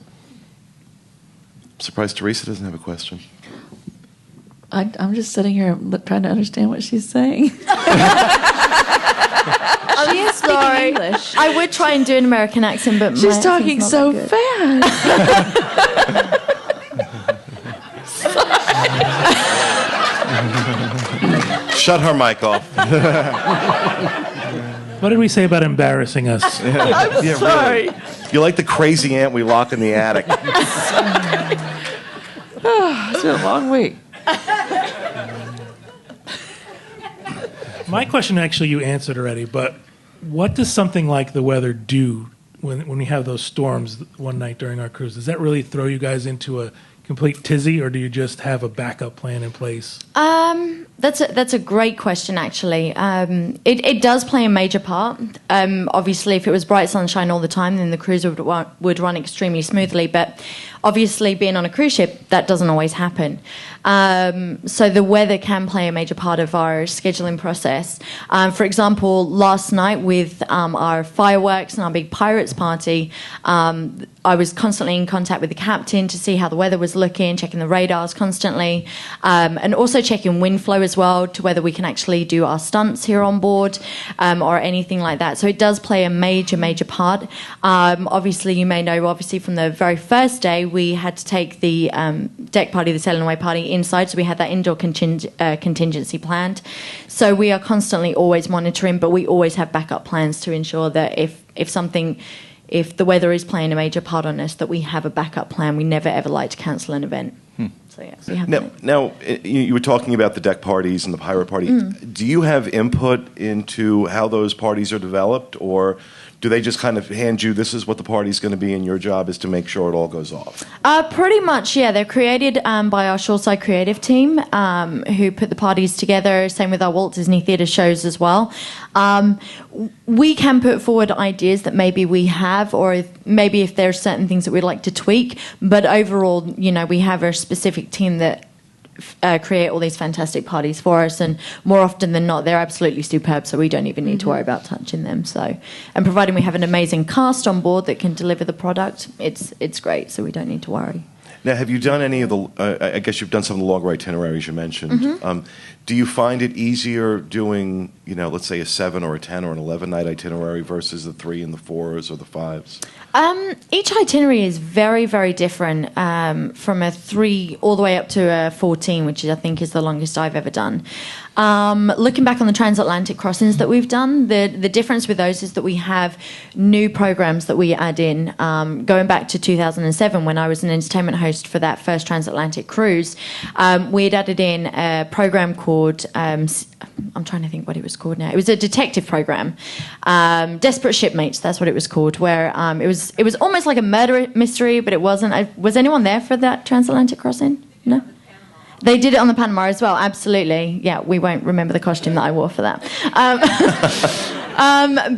I'm surprised Teresa doesn't have a question. I'm just sitting here trying to understand what she's saying. She is speaking English. I would try and do an American accent, but She's talking so fast. Shut her mic off. What did we say about embarrassing us? I'm sorry. Really. You're like the crazy aunt we lock in the attic. It's been a long week. My question, actually, you answered already, but what does something like the weather do when we have those storms one night during our cruise? Does that really throw you guys into a complete tizzy, or do you just have a backup plan in place? That's a great question, actually. It does play a major part. Obviously, if it was bright sunshine all the time, then the cruise would run extremely smoothly. But obviously, being on a cruise ship, that doesn't always happen. So the weather can play a major part of our scheduling process. For example, last night with our fireworks and our big pirates party, I was constantly in contact with the captain to see how the weather was looking, checking the radars constantly, and also checking wind flow as well to whether we can actually do our stunts here on board or anything like that. So it does play a major part. Obviously, you may know, from the very first day, we had to take the deck party, the sailing away party, inside, so we had that indoor contingency planned. So we are constantly always monitoring, but we always have backup plans to ensure that if the weather is playing a major part on us, that we have a backup plan. We never ever like to cancel an event. So yeah, we have now you were talking about the deck parties and the pirate party. Do you have input into how those parties are developed, or do they just kind of hand you, this is what the party's going to be, and your job is to make sure it all goes off? Pretty much, yeah. They're created by our Shoreside creative team, who put the parties together. Same with our Walt Disney Theater shows as well. We can put forward ideas that maybe we have, or maybe if there are certain things that we'd like to tweak. But overall, we have a specific team that create all these fantastic parties for us, and more often than not, they're absolutely superb, so we don't even need to worry about touching them. So, and providing we have an amazing cast on board that can deliver the product, it's great, so we don't need to worry. Now, have you done any of the, I guess you've done some of the longer itineraries you mentioned. Do you find it easier doing, let's say a 7 or a 10 or an 11-night itinerary versus the 3 and the 4s or the 5s? Each itinerary is very, very different, from a 3 all the way up to a 14, which I think is the longest I've ever done. Looking back on the transatlantic crossings that we've done, the difference with those is that we have new programs that we add in. Going back to 2007, when I was an entertainment host for that first transatlantic cruise, we had added in a program called, I'm trying to think what it was called now. It was a detective program, Desperate Shipmates, that's what it was called, where it was almost like a murder mystery, but it wasn't. Was anyone there for that transatlantic crossing? No? They did it on the Panama as well, absolutely. Yeah, we won't remember the costume that I wore for that.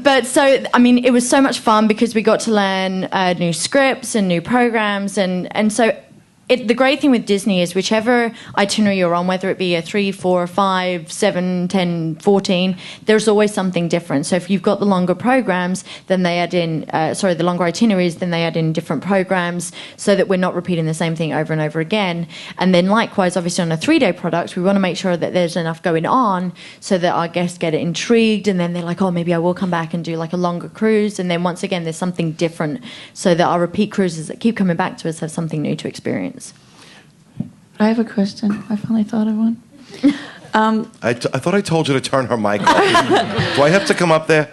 But so, it was so much fun because we got to learn new scripts and new programs. And so the great thing with Disney is whichever itinerary you're on, whether it be a 3, 4, 5, 7, 10, 14, there's always something different. So if you've got the longer programs, then they add in, the longer itineraries, then they add in different programs so that we're not repeating the same thing over and over again. And then likewise, obviously on a 3-day product, we want to make sure that there's enough going on so that our guests get intrigued, and then they're like, oh, maybe I will come back and do like a longer cruise. And then once again, there's something different so that our repeat cruises that keep coming back to us have something new to experience. I have a question. I finally thought of one. I thought I told you to turn her mic off. Do I have to come up there?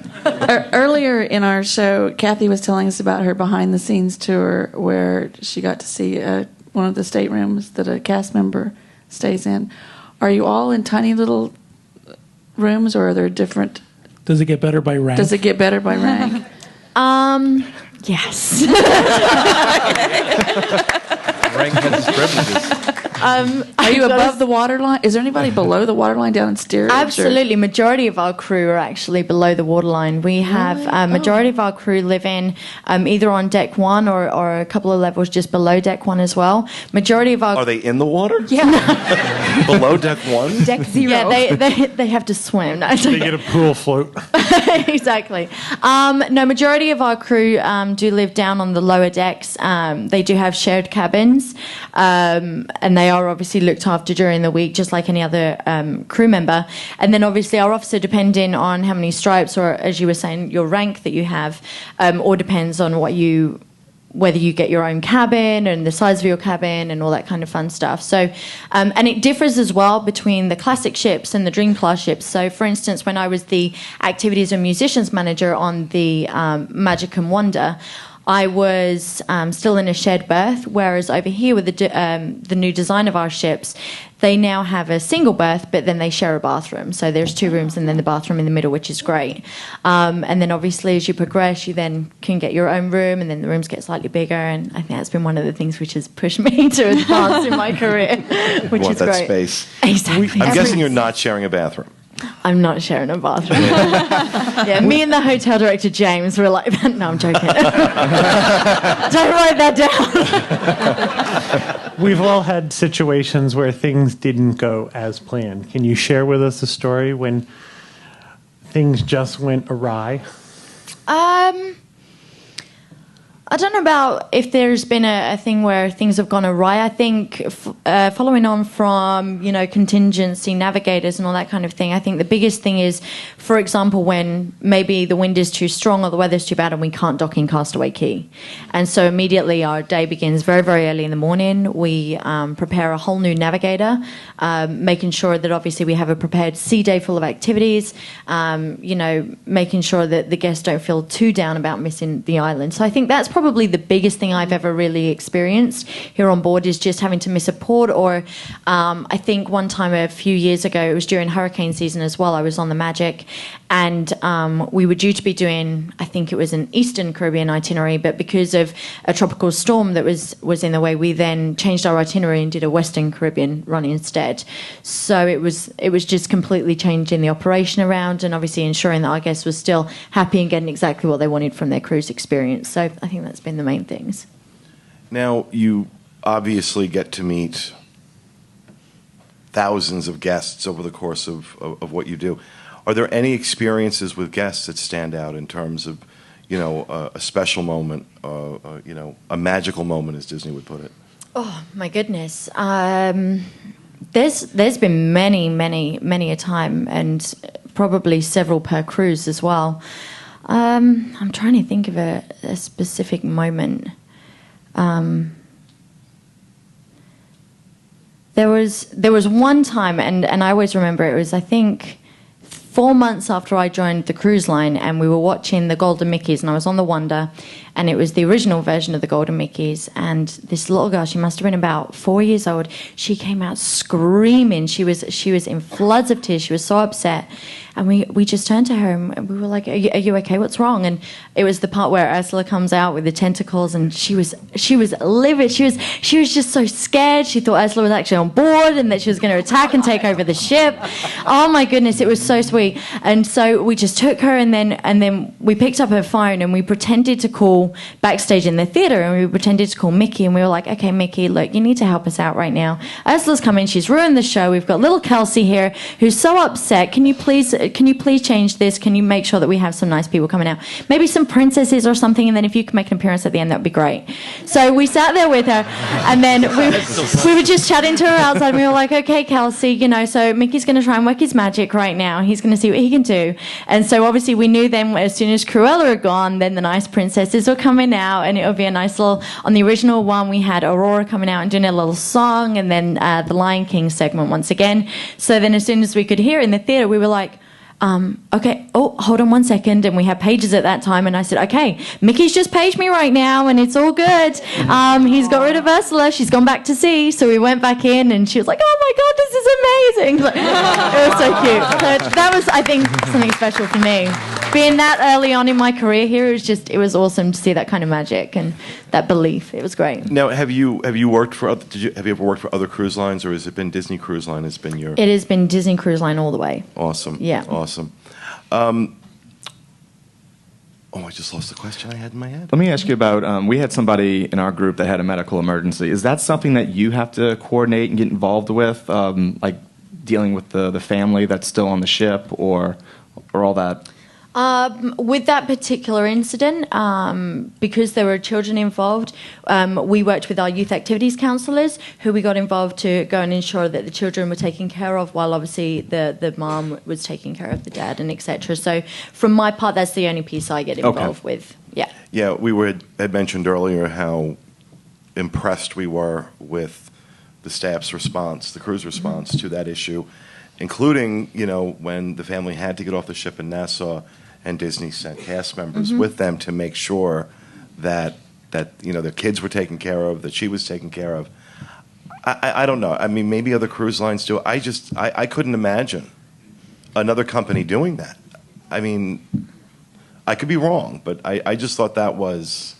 Earlier in our show, Kathy was telling us about her behind-the-scenes tour where she got to see one of the staterooms that a cast member stays in. Are you all in tiny little rooms, or are there different... Does it get better by rank? Does it get better by rank? Yes. Rank has its privileges. Are you above the waterline? Is there anybody below the waterline down in steerage? Absolutely. Majority of our crew are actually below the waterline. We have a majority of our crew live in either on deck one or a couple of levels just below deck one as well. Majority of our Are they in the water? yeah Below deck one? Deck 0. yeah they have to swim. No, They get a pool float. exactly. No, majority of our crew do live down on the lower decks. They do have shared cabins, and they are obviously looked after during the week, just like any other crew member. And then obviously our officer, depending on how many stripes or, as you were saying, your rank that you have, or depends on whether you get your own cabin and the size of your cabin and all that kind of fun stuff. So, and it differs as well between the classic ships and the Dream Class ships. So, for instance, when I was the activities and musicians manager on the Magic and Wonder, I was still in a shared berth, whereas over here with the new design of our ships, they now have a single berth, but then they share a bathroom. So there's 2 rooms and then the bathroom in the middle, which is great. And then obviously as you progress, you then can get your own room, and then the rooms get slightly bigger. And I think that's been one of the things which has pushed me to advance in my career, which Want is that great. space. Exactly. I'm guessing you're not sharing a bathroom. I'm not sharing a bathroom. Yeah, me and the hotel director, James, were like, no, I'm joking. Don't write that down. We've all had situations where things didn't go as planned. Can you share with us a story when things just went awry? I don't know about if there's been a thing where things have gone awry. I think following on from, contingency navigators and all that kind of thing, I think the biggest thing is, for example, when maybe the wind is too strong or the weather's too bad and we can't dock in Castaway Cay. And so immediately our day begins very, very early in the morning. We prepare a whole new navigator, making sure that obviously we have a prepared sea day full of activities, making sure that the guests don't feel too down about missing the island. So I think that's probably the biggest thing I've ever really experienced here on board, is just having to miss a port. Or I think one time a few years ago, it was during hurricane season as well, I was on the Magic, and we were due to be doing, I think it was an Eastern Caribbean itinerary, but because of a tropical storm that was in the way, we then changed our itinerary and did a Western Caribbean run instead. So it was just completely changing the operation around, and obviously ensuring that our guests were still happy and getting exactly what they wanted from their cruise experience. So I think that's been the main things. Now, you obviously get to meet thousands of guests over the course of what you do. Are there any experiences with guests that stand out in terms of, a special moment, a magical moment, as Disney would put it? Oh, my goodness. There's been many a time, and probably several per cruise as well. I'm trying to think of a specific moment. There was one time, and I always remember it was, I think, 4 months after I joined the cruise line, and we were watching the Golden Mickeys, and I was on the Wonder, and it was the original version of the Golden Mickeys, and this little girl, she must have been about 4 years old, she came out screaming. She was in floods of tears. She was so upset, and we just turned to her and we were like, are you okay? What's wrong? And it was the part where Ursula comes out with the tentacles, and she was livid. She was just so scared. She thought Ursula was actually on board and that she was going to attack and take over the ship. Oh my goodness, it was so sweet. And so we just took her, and then we picked up her phone and we pretended to call Backstage in the theater, and we pretended to call Mickey, and we were like, okay, Mickey, look, you need to help us out right now. Ursula's come in, she's ruined the show. We've got little Kelsey here who's so upset. Can you please change this? Can you make sure that we have some nice people coming out? Maybe some princesses or something, and then if you can make an appearance at the end, that would be great. So we sat there with her, and then we were just chatting to her outside, and we were like, okay, Kelsey, so Mickey's going to try and work his magic right now. He's going to see what he can do. And so obviously we knew then, as soon as Cruella had gone, then the nice princesses were coming out, and it would be a nice little, on the original one, we had Aurora coming out and doing a little song, and then the Lion King segment once again. So then as soon as we could hear in the theater, we were like, okay, hold on 1 second. And we had pages at that time, and I said, okay, Mickey's just paged me right now, and it's all good. He's got rid of Ursula. She's gone back to sea. So we went back in, and she was like, oh my God, this is amazing. It was so cute. So that was, I think, something special for me. being that early on in my career here, it was awesome to see that kind of magic and that belief. It was great. Now, have you worked for have you ever worked for other cruise lines, or has it been Disney Cruise Line? Has been your It has been Disney Cruise Line all the way. awesome? Yeah. Awesome. I just lost the question I had in my head. Let me ask you about, we had somebody in our group that had a medical emergency. Is that something that you have to coordinate and get involved with, like dealing with the family that's still on the ship or all that? With that particular incident, because there were children involved, we worked with our youth activities counsellors, who we got involved to go and ensure that the children were taken care of, while obviously the mom was taking care of the dad and etc. So from my part, that's the only piece I get involved with. Yeah. Yeah, we had mentioned earlier how impressed we were with the staff's response, the crew's response to that issue, including, when the family had to get off the ship in Nassau, and Disney sent cast members with them to make sure that their kids were taken care of, that she was taken care of. I don't know. I mean, maybe other cruise lines do. I couldn't imagine another company doing that. I mean, I could be wrong, but I just thought that was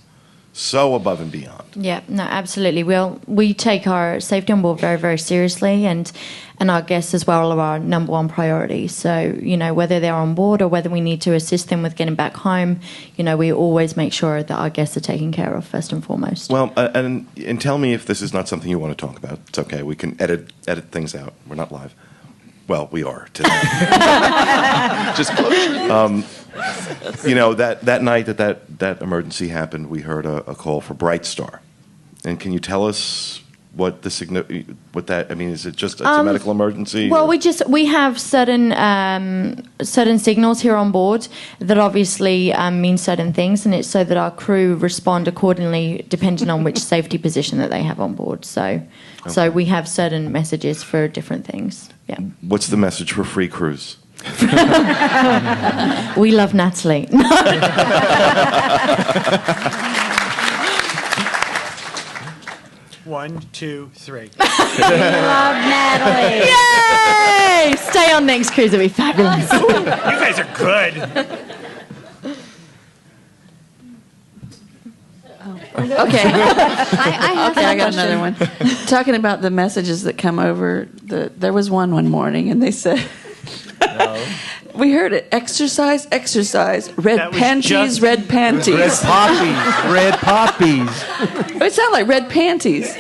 so above and beyond. Yeah, no, absolutely. We take our safety on board very, very seriously, and our guests as well are our number one priority. So, whether they're on board or whether we need to assist them with getting back home, we always make sure that our guests are taken care of first and foremost. Well, and tell me if this is not something you want to talk about. It's okay. We can edit things out. We're not live. Well, we are today. Just close. That night that emergency happened, we heard a call for Bright Star. And can you tell us what that? I mean, is it just a medical emergency? Well, we have certain signals here on board that obviously mean certain things, and it's so that our crew respond accordingly, depending on which safety position that they have on board. So we have certain messages for different things. Yeah. What's the message for free cruise? We love Natalie. 1, 2, 3. We love Natalie. Yay! Stay on next cruise. It'll be fabulous. You guys are good. Okay. I got question. another one. Talking about the messages that come over, there was one morning, and they said, we heard it, exercise, red panties, red panties. Red poppies. Red poppies. It sounded like red panties.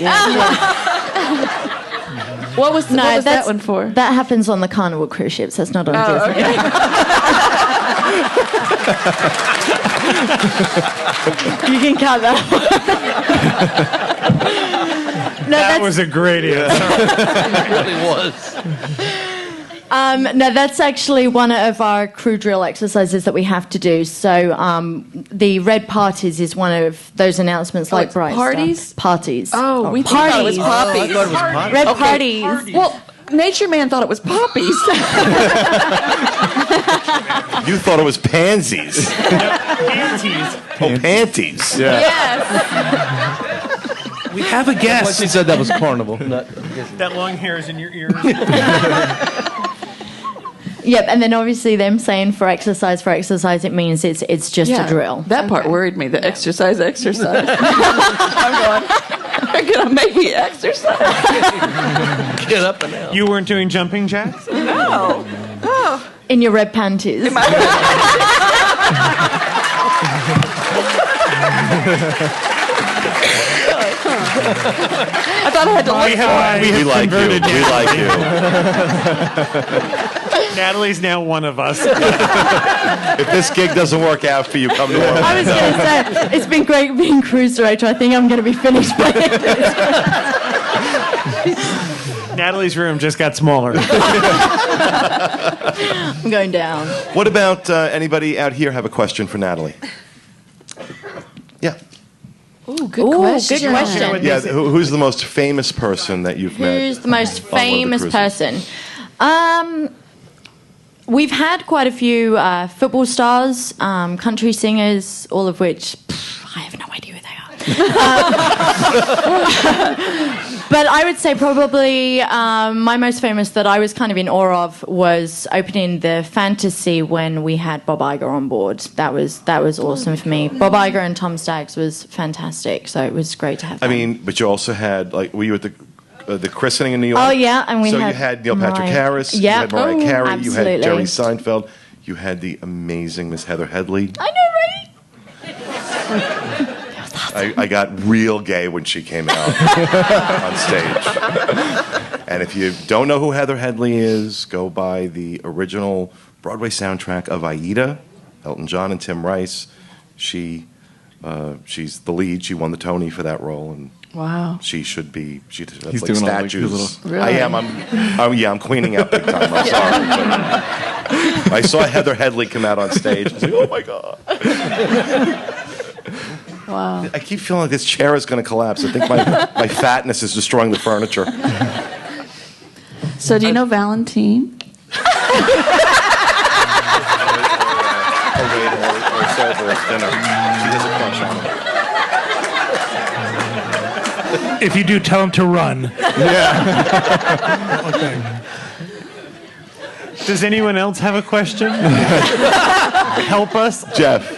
What was that one for? That happens on the Carnival cruise ships. That's not on Disney. Okay. You can cut that. That was a great answer. It really was. No, that's actually one of our crew drill exercises that we have to do. So the red parties is one of those announcements, like Bright parties? Parties. Oh, we thought it was poppies. Oh, I thought it was poppies. Red Okay. parties. Well, Nature Man thought it was poppies. You thought it was pansies. Panties. Oh, panties. Yeah. Yes. We have a guest. She said that was Carnival. That long hair is in your ears. Yep, and then obviously them saying for exercise, it means it's just a drill. That part worried me. The exercise. I'm going, they're going to make me exercise. Get up and out. You weren't doing jumping jacks? No. Oh. In your red panties. I thought I had to look We like you. converted We like you. Natalie's now one of us. If this gig doesn't work out for you, come to I was going to say, it's been great being cruise director. I think I'm going to be finished by this. Natalie's room just got smaller. I'm going down. What about anybody out here have a question for Natalie? Yeah. Ooh, good question. Good question. Yeah, who's the most famous person that you've met? Who's the most on one of the famous cruises? person? We've had quite a few football stars, country singers, all of which I have no idea who they are. But I would say probably my most famous that I was kind of in awe of was opening the Fantasy when we had Bob Iger on board. That was awesome for me. Bob Iger and Tom Staggs was fantastic, so it was great to have them. But you also had, like, were you at the christening in New York? Oh, yeah, and you had Neil Patrick Harris, you had Mariah Carey, you had Jerry Seinfeld, you had the amazing Miss Heather Headley. I know, right? I got real gay when she came out on stage. And if you don't know who Heather Headley is, go buy the original Broadway soundtrack of Aida, Elton John and Tim Rice. She's the lead. She won the Tony for that role, and Wow. she should be. He's like doing statues. all like Really? I am. I'm queening out big time. I'm sorry. But I saw Heather Headley come out on stage. I was like, oh my god. Wow. I keep feeling like this chair is going to collapse. I think my fatness is destroying the furniture. So, do you know Valentine? If you do, tell him to run. Okay. Does anyone else have a question? Help us. Jeff.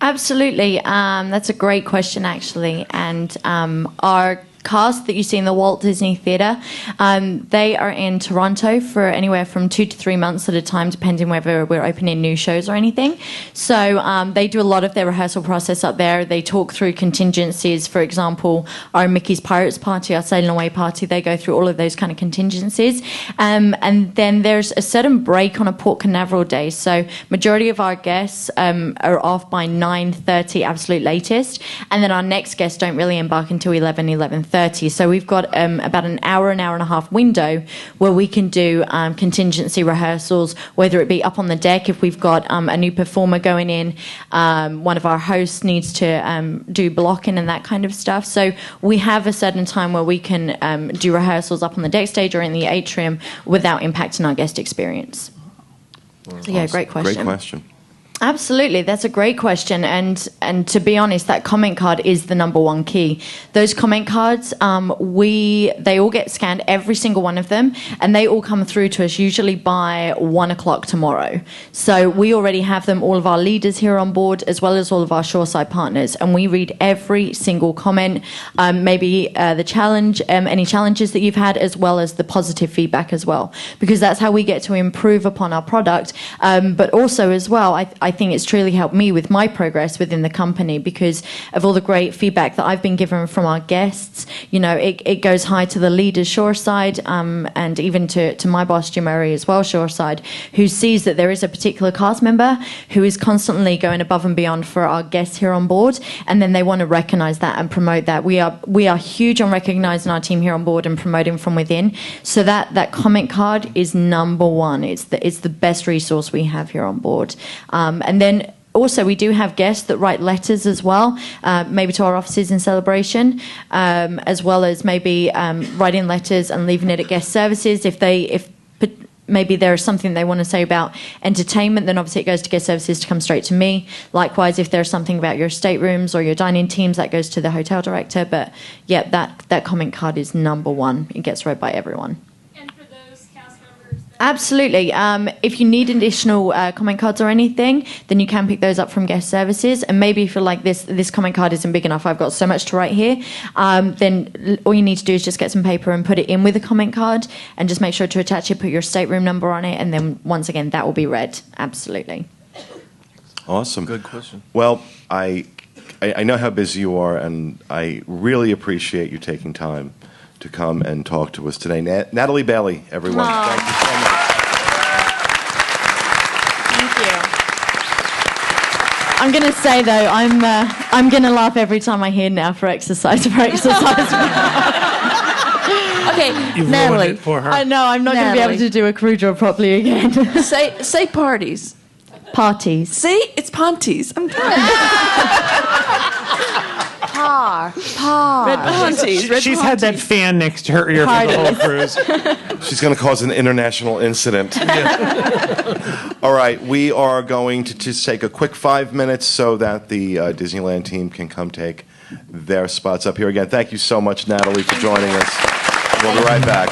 Absolutely. That's a great question, actually. And our cast that you see in the Walt Disney Theater, they are in Toronto for anywhere from 2 to 3 months at a time, depending whether we're opening new shows or anything. So they do a lot of their rehearsal process up there. They talk through contingencies. For example, our Mickey's Pirates Party, our Sailing Away Party, they go through all of those kind of contingencies. And then there's a certain break on a Port Canaveral day. So majority of our guests are off by 9:30, absolute latest. And then our next guests don't really embark until 11:30. So we've got about an hour and a half window where we can do contingency rehearsals, whether it be up on the deck if we've got a new performer going in, one of our hosts needs to do blocking and that kind of stuff. So we have a certain time where we can do rehearsals up on the deck stage or in the atrium without impacting our guest experience. So yeah, great question. Great question. Absolutely, that's a great question, and to be honest, that comment card is the number one key. Those comment cards, they all get scanned, every single one of them, and they all come through to us usually by 1 o'clock tomorrow. So we already have them, all of our leaders here on board, as well as all of our shoreside partners, and we read every single comment, maybe the challenge, any challenges that you've had, as well as the positive feedback as well, because that's how we get to improve upon our product, but also as well, I think it's truly helped me with my progress within the company because of all the great feedback that I've been given from our guests. You know, it goes high to the leaders shoreside and even to my boss, Jim Murray, as well, shoreside, who sees that there is a particular cast member who is constantly going above and beyond for our guests here on board, and then they want to recognise that and promote that. We are huge on recognising our team here on board and promoting from within. So that comment card is number one. It's the best resource we have here on board. And then also we do have guests that write letters as well, maybe to our offices in Celebration, as well as maybe writing letters and leaving it at guest services. If maybe there is something they want to say about entertainment, then obviously it goes to guest services to come straight to me. Likewise, if there's something about your staterooms or your dining teams, that goes to the hotel director. But yeah, that comment card is number one. It gets read by everyone. Absolutely. If you need additional comment cards or anything, then you can pick those up from guest services. And maybe if you're like, this comment card isn't big enough, I've got so much to write here, then all you need to do is just get some paper and put it in with a comment card and just make sure to attach it, put your stateroom number on it, and then once again, that will be read. Absolutely. Awesome. Good question. Well, I know how busy you are, and I really appreciate you taking time to come and talk to us today. Natalie Bailey, everyone. Aww. Thank you so much. Thank you. I'm going to say, though, I'm going to laugh every time I hear now for exercise. Okay, You've ruined Natalie. it for her. I know, I'm not going to be able Natalie. to do a crew draw properly again. Say parties. Parties. See, it's Ponties. I'm trying. Ponties. Red She's had that Ponties. fan next to her ear for the whole cruise. She's going to cause an international incident. All right, we are going to just take a quick 5 minutes so that the Disneyland team can come take their spots up here. Again, thank you so much, Natalie, for joining us. We'll be right back.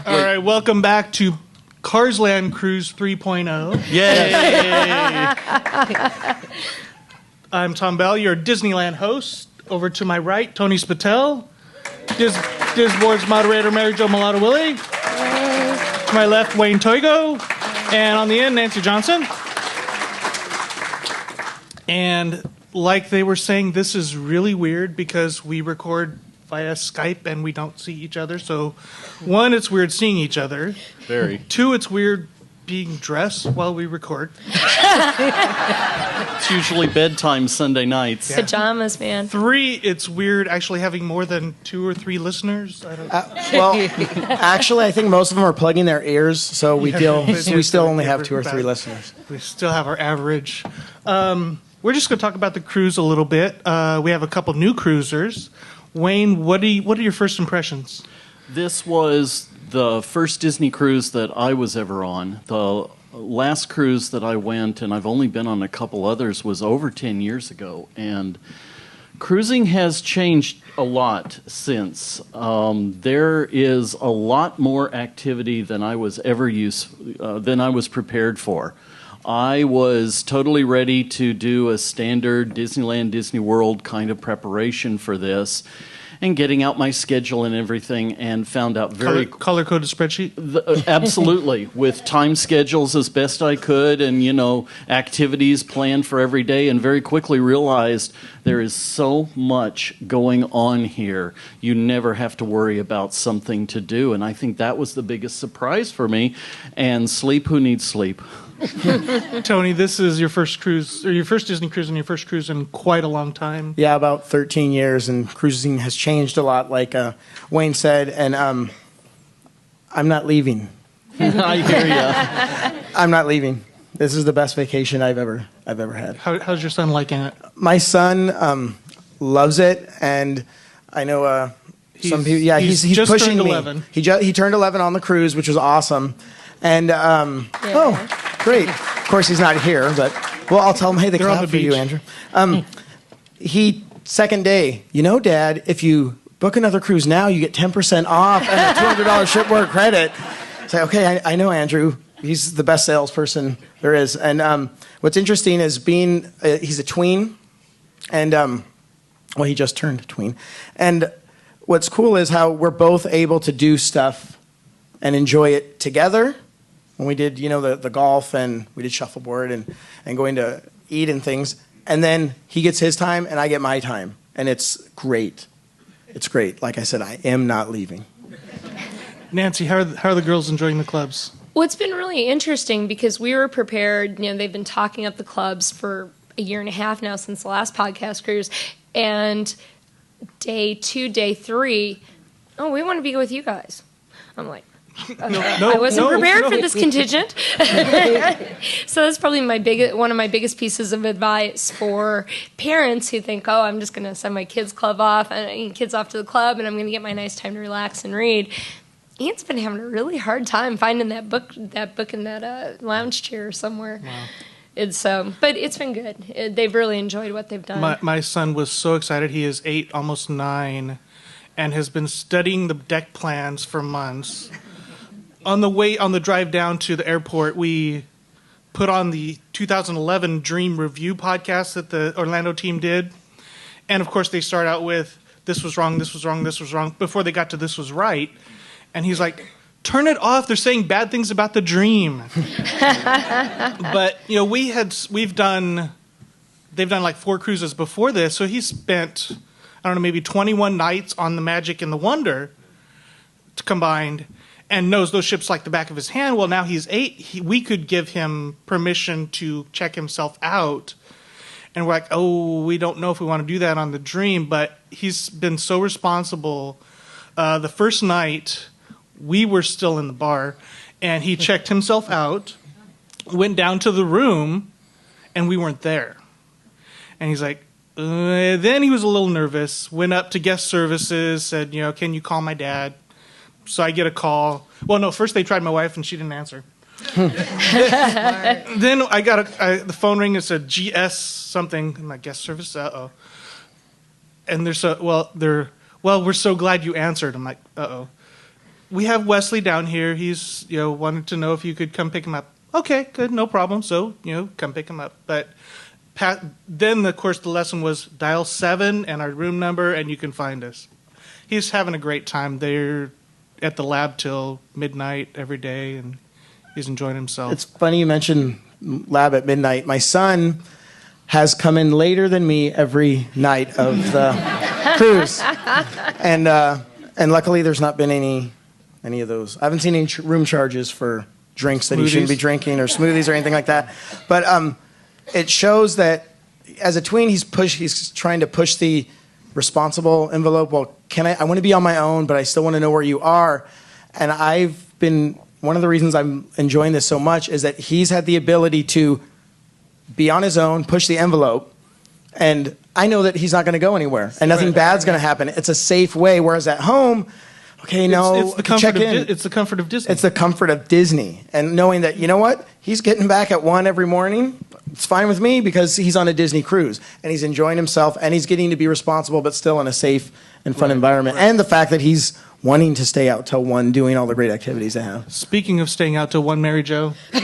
All right, welcome back to Cars Land Cruise 3.0. Yay! I'm Tom Bell, your Disneyland host. Over to my right, Tony Spatel, Diz Board's moderator, Mary Jo Mulatto Willie. To my left, Wayne Toigo. And on the end, Nancy Johnson. And like they were saying, this is really weird because we record via Skype and we don't see each other. So, one, it's weird seeing each other. Very. Two, it's weird being dressed while we record. It's usually bedtime Sunday nights. Yeah. Pajamas, man. Three, it's weird actually having more than 2 or 3 listeners. I don't Well, actually, I think most of them are plugging their ears, so we still only have 2 or 3 listeners. We still have our average. We're just going to talk about the cruise a little bit. We have a couple new cruisers. Wayne, what are your first impressions? This was the first Disney cruise that I was ever on. The last cruise that I went, and I've only been on a couple others, was over 10 years ago. And cruising has changed a lot since. There is a lot more activity than I was prepared for. I was totally ready to do a standard Disneyland, Disney World kind of preparation for this, and getting out my schedule and everything, and found out very color-coded spreadsheet. Absolutely, with time schedules as best I could, and activities planned for every day, and very quickly realized there is so much going on here. You never have to worry about something to do, and I think that was the biggest surprise for me. And sleep, who needs sleep? Tony, this is your first cruise, or your first Disney cruise, and your first cruise in quite a long time. Yeah, about 13 years, and cruising has changed a lot, like Wayne said, and I'm not leaving. I hear you. I'm not leaving. This is the best vacation I've ever had. How's your son liking it? My son loves it, and I know some people. Yeah, he's just pushing turned me. 11. He turned 11 on the cruise, which was awesome, and oh, great. Of course, he's not here, but I'll tell him. Hey, they clap for you, Andrew. Second day. Dad, if you book another cruise now, you get 10% off and a $200 shipboard credit. Say, okay, I know Andrew. He's the best salesperson there is. And what's interesting is he's a tween, and he just turned a tween. And what's cool is how we're both able to do stuff and enjoy it together. When we did, the golf, and we did shuffleboard and going to eat and things. And then he gets his time and I get my time. And it's great. It's great. Like I said, I am not leaving. Nancy, how are the girls enjoying the clubs? Well, it's been really interesting because we were prepared. They've been talking up the clubs for a year and a half now since the last podcast cruise. And day 2, day 3, we want to be with you guys. I'm like, I wasn't prepared for this contingent. So that's probably one of my biggest pieces of advice for parents who think, I'm just going to send my kids off to the club, and I'm going to get my nice time to relax and read. Ian's been having a really hard time finding that book in that lounge chair somewhere. Wow. But it's been good. They've really enjoyed what they've done. My son was so excited. He is 8, almost 9, and has been studying the deck plans for months. On the drive down to the airport, we put on the 2011 Dream Review podcast that the Orlando team did. And, of course, they start out with, this was wrong, this was wrong, this was wrong, before they got to this was right. And he's like, turn it off. They're saying bad things about the dream. But, they've done like 4 cruises before this. So he spent, maybe 21 nights on the Magic and the Wonder combined, and knows those ships like the back of his hand. Well, now he's 8. We could give him permission to check himself out. And we're like, we don't know if we want to do that on the Dream. But he's been so responsible. The first night, we were still in the bar, and he checked himself out, went down to the room, and we weren't there. And he's like, then he was a little nervous, went up to guest services, said, can you call my dad? So I get a call. Well, no, first they tried my wife, and she didn't answer. Then I got the phone ring. It said GS something. I'm like, guest service. And we're so glad you answered. I'm like, we have Wesley down here. He's wanted to know if you could come pick him up. Okay, good, no problem. So come pick him up. But then of course the lesson was dial 7 and our room number, and you can find us. He's having a great time. They're at the lab till midnight every day, and he's enjoying himself. It's funny you mentioned lab at midnight. My son has come in later than me every night of the cruise, and luckily there's not been any of those. I haven't seen any room charges for drinks that he shouldn't be drinking or smoothies or anything like that. But it shows that as a tween, he's trying to push the responsible envelope. Well, I want to be on my own, but I still want to know where you are. And one of the reasons I'm enjoying this so much is that he's had the ability to be on his own, push the envelope, and I know that he's not going to go anywhere, and nothing bad's going to happen. It's a safe way, whereas at home, it's the comfort it's the comfort of Disney. It's the comfort of Disney, and knowing that, you know what, he's getting back at 1 every morning. It's fine with me because he's on a Disney cruise, and he's enjoying himself, and he's getting to be responsible, but still in a safe and fun environment. And the fact that he's wanting to stay out till 1, doing all the great activities they have. Speaking of staying out till 1, Mary Jo. 1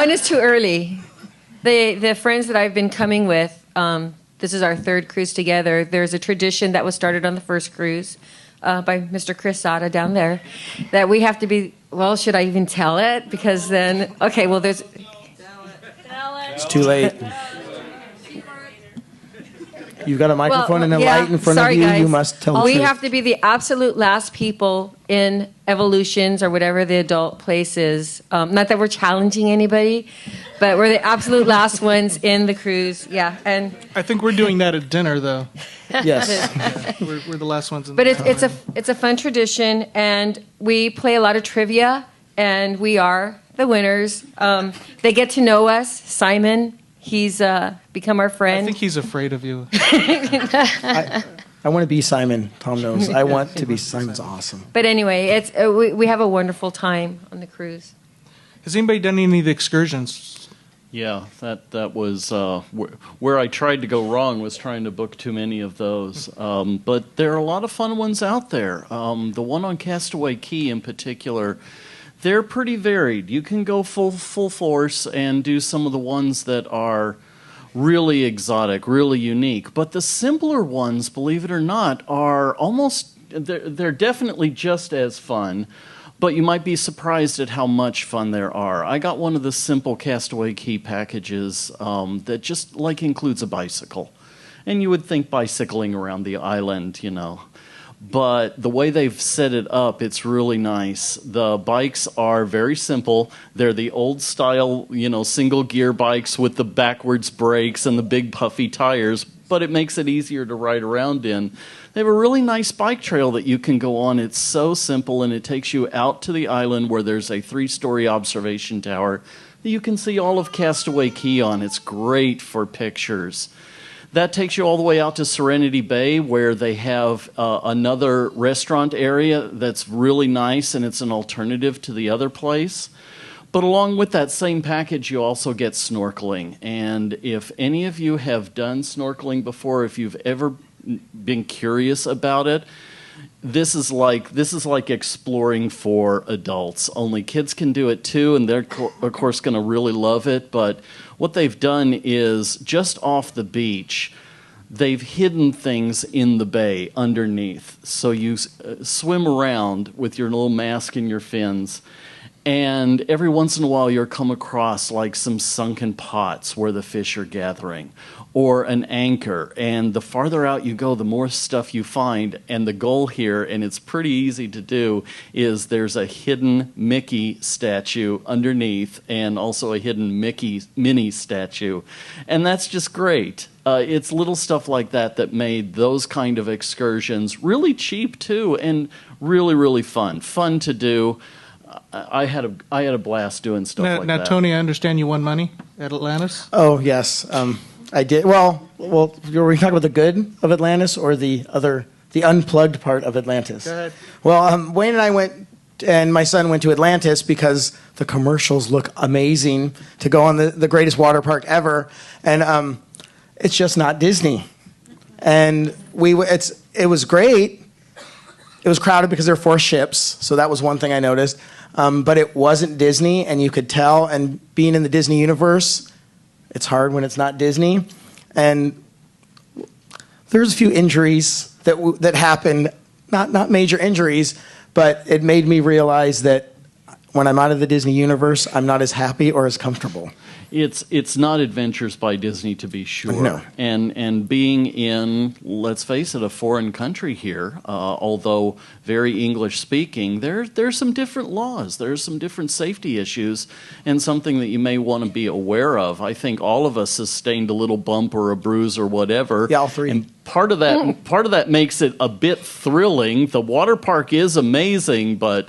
is too early. The friends that I've been coming with, this is our 3rd cruise together. There's a tradition that was started on the first cruise by Mr. Chris Sada down there, that we have to be, well, should I even tell it? Because then, okay, well, there's... It's too late. You've got a microphone and a light in front of you. Guys. You must tell the We truth. have to be the absolute last people in Evolutions or whatever the adult place is. Not that we're challenging anybody, but we're the absolute last ones in the cruise. Yeah, and I think we're doing that at dinner, though. Yes, we're the last ones. But it's a fun tradition, and we play a lot of trivia, and we are the winners. They get to know us. Simon. He's become our friend. I think he's afraid of you. I want to be Simon. Tom knows. I want to be Simon's awesome. But anyway, it's we have a wonderful time on the cruise. Has anybody done any of the excursions? Yeah, that was where I tried to go wrong, was trying to book too many of those. But there are a lot of fun ones out there. The one on Castaway Cay in particular, they're pretty varied. You can go full force and do some of the ones that are really exotic, really unique. But the simpler ones, believe it or not, are they're definitely just as fun, but you might be surprised at how much fun there are. I got one of the simple Castaway Cay packages that just includes a bicycle. And you would think bicycling around the island, But the way they've set it up, it's really nice. The bikes are very simple. They're the old style, single gear bikes with the backwards brakes and the big puffy tires, but it makes it easier to ride around in. They have a really nice bike trail that you can go on. It's so simple, and it takes you out to the island where there's a 3-story observation tower that you can see all of Castaway Cay on. It's great for pictures. That takes you all the way out to Serenity Bay, where they have another restaurant area that's really nice, and it's an alternative to the other place. But along with that same package, you also get snorkeling. And if any of you have done snorkeling before, if you've ever been curious about it, this is like exploring for adults. Only kids can do it too, and they're of course going to really love it. But what they've done is, just off the beach, they've hidden things in the bay underneath. So you swim around with your little mask and your fins, and every once in a while you'll come across some sunken pots where the fish are gathering, or an anchor. And the farther out you go, the more stuff you find. And the goal here, and it's pretty easy to do, is there's a hidden Mickey statue underneath, and also a hidden Mickey Minnie statue. And that's just great. It's little stuff like that made those kind of excursions really cheap too, and really, really fun. Fun to do. I had a blast doing stuff like that. Now, Tony, I understand you won money at Atlantis? Oh, yes. I did. Well, were we talking about the good of Atlantis or the unplugged part of Atlantis? Go ahead. Well, Wayne and I went and my son went to Atlantis because the commercials look amazing to go on the greatest water park ever, and it's just not Disney. And it was great. It was crowded because there were 4 ships, so that was one thing I noticed. But it wasn't Disney, and you could tell. And being in the Disney universe, it's hard when it's not Disney. And there's a few injuries that happened, not major injuries, but it made me realize that when I'm out of the Disney universe, I'm not as happy or as comfortable. It's not Adventures by Disney, to be sure. No. And being in, let's face it, a foreign country here, although very English speaking, there's some different laws, there's some different safety issues, and something that you may want to be aware of. I think all of us sustained a little bump or a bruise or whatever. Yeah, all 3. And part of that makes it a bit thrilling. The water park is amazing, but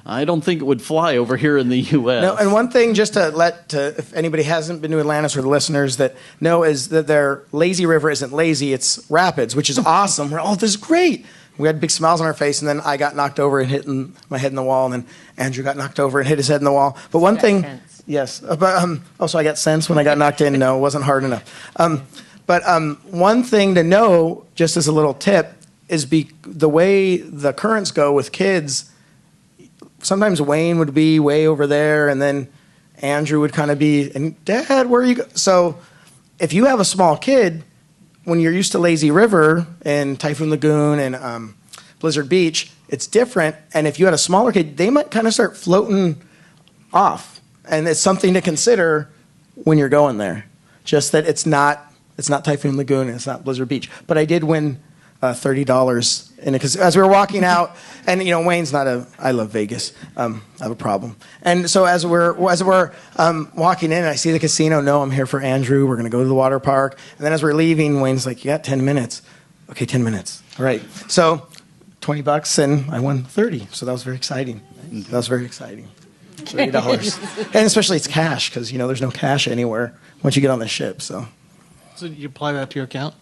I don't think it would fly over here in the U.S. No, and one thing just if anybody hasn't been to Atlantis or the listeners that know is that their lazy river isn't lazy, it's rapids, which is awesome. We're, this is great. We had big smiles on our face, and then I got knocked over and hit my head in the wall, and then Andrew got knocked over and hit his head in the wall. But one thing, yes, but also I got sense when I got knocked in. No, it wasn't hard enough. But one thing to know, just as a little tip, is the way the currents go with kids. Sometimes Wayne would be way over there, and then Andrew would kind of be, and Dad, where are you go? So if you have a small kid, when you're used to Lazy River and Typhoon Lagoon and Blizzard Beach, it's different. And if you had a smaller kid, they might kind of start floating off. And it's something to consider when you're going there. Just that it's not Typhoon Lagoon and it's not Blizzard Beach. But I did win $30 in it, because as we were walking out, and Wayne's I love Vegas. I have a problem. And so as we're walking in, and I see the casino. No, I'm here for Andrew. We're gonna go to the water park. And then as we're leaving, Wayne's like, "You got 10 minutes." Okay, 10 minutes. All right. So $20, and I won 30. So that was very exciting. That was very exciting. $30, and especially it's cash, because there's no cash anywhere once you get on the ship. So you apply that to your account?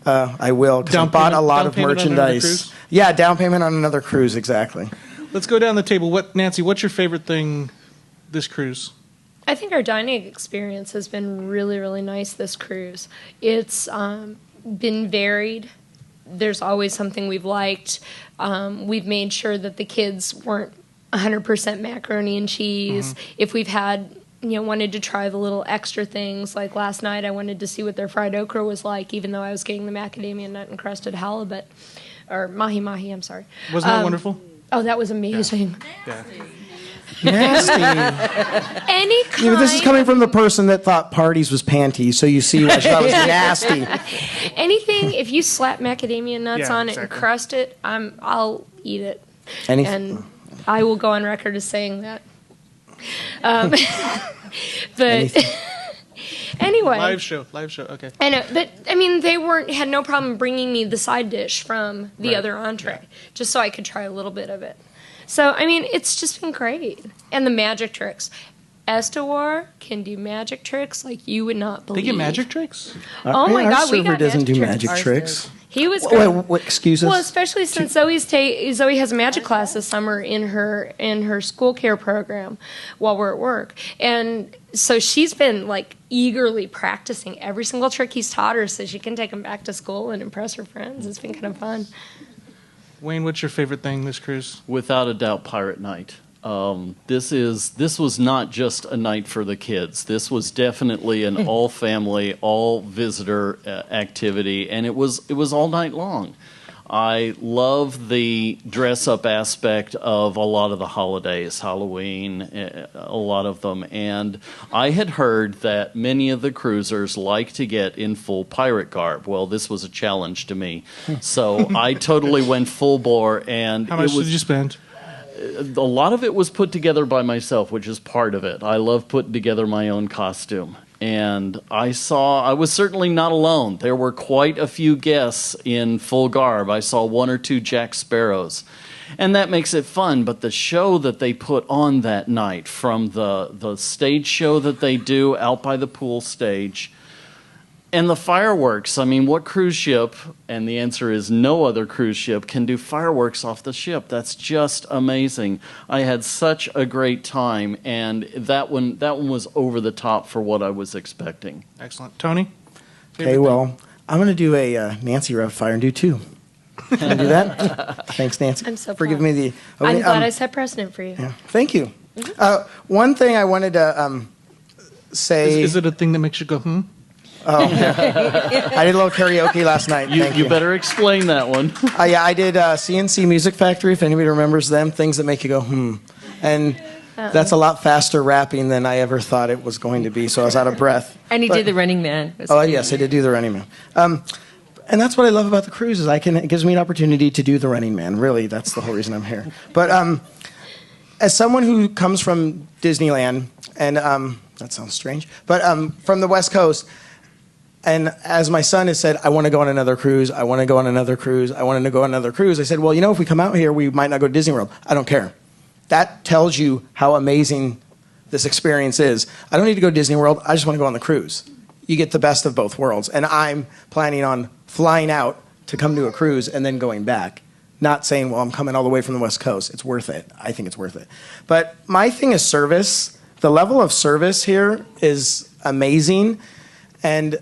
I will, because I bought a lot of merchandise. Yeah, down payment on another cruise, exactly. Let's go down the table. Nancy, what's your favorite thing this cruise? I think our dining experience has been really, really nice this cruise. It's been varied. There's always something we've liked. We've made sure that the kids weren't 100% macaroni and cheese. Mm-hmm. If we've had wanted to try the little extra things. Like last night, I wanted to see what their fried okra was like, even though I was getting the macadamia nut encrusted halibut, or mahi-mahi, I'm sorry. Wasn't that wonderful? Oh, that was amazing. Yeah. Nasty. Any kind. This is coming from the person that thought parties was panties, so you see why that was nasty. Anything, if you slap macadamia nuts on it and crust it, I'll eat it. And I will go on record as saying that. But anyway, live show. Okay. I know, but they had no problem bringing me the side dish from the other entree, just so I could try a little bit of it. So it's just been great, and the magic tricks. Estewar can do magic tricks like you would not believe. They get magic tricks? Oh my God, we got server doesn't do magic magic tricks. He was great. What, excuse us? Well, especially since Zoe has a magic class this summer in her school care program while we're at work, and so she's been eagerly practicing every single trick he's taught her, so she can take him back to school and impress her friends. It's been kind of fun. Wayne, what's your favorite thing this cruise? Without a doubt, Pirate Night. This was not just a night for the kids. This was definitely an all family, all visitor activity, and it was all night long. I love the dress up aspect of a lot of the holidays, Halloween, a lot of them, and I had heard that many of the cruisers like to get in full pirate garb. Well, this was a challenge to me, so I totally went full bore. And how much did you spend? A lot of it was put together by myself, which is part of it. I love putting together my own costume. And I was certainly not alone. There were quite a few guests in full garb. I saw 1 or 2 Jack Sparrows. And that makes it fun. But the show that they put on that night, from the stage show that they do out by the pool stage, And the fireworks. I mean, what cruise ship, and the answer is no other cruise ship, can do fireworks off the ship? That's just amazing. I had such a great time, and that one was over the top for what I was expecting. Excellent. Tony? Okay, well, I'm going to do a Nancy Rev Fire and do 2. Can I do that? Thanks, Nancy, I'm so for giving me the... I'm glad I set precedent for you. Yeah, thank you. One thing I wanted to say... Is it a thing that makes you go, hmm? Oh, I did a little karaoke last night. Thank you. You better explain that one. Yeah, I did CNC Music Factory, if anybody remembers them, things that make you go, hmm. And that's a lot faster rapping than I ever thought it was going to be, so I was out of breath. And he did the Running Man. Oh, yes, I did do the Running Man. And that's what I love about the cruise is it gives me an opportunity to do the Running Man. Really, that's the whole reason I'm here. But as someone who comes from Disneyland, and that sounds strange, but from the West Coast, and as my son has said, I want to go on another cruise, I want to go on another cruise, I want to go on another cruise. I said, well, if we come out here, we might not go to Disney World. I don't care. That tells you how amazing this experience is. I don't need to go to Disney World. I just want to go on the cruise. You get the best of both worlds. And I'm planning on flying out to come to a cruise and then going back. Not saying, well, I'm coming all the way from the West Coast. It's worth it. I think it's worth it. But my thing is service. The level of service here is amazing. And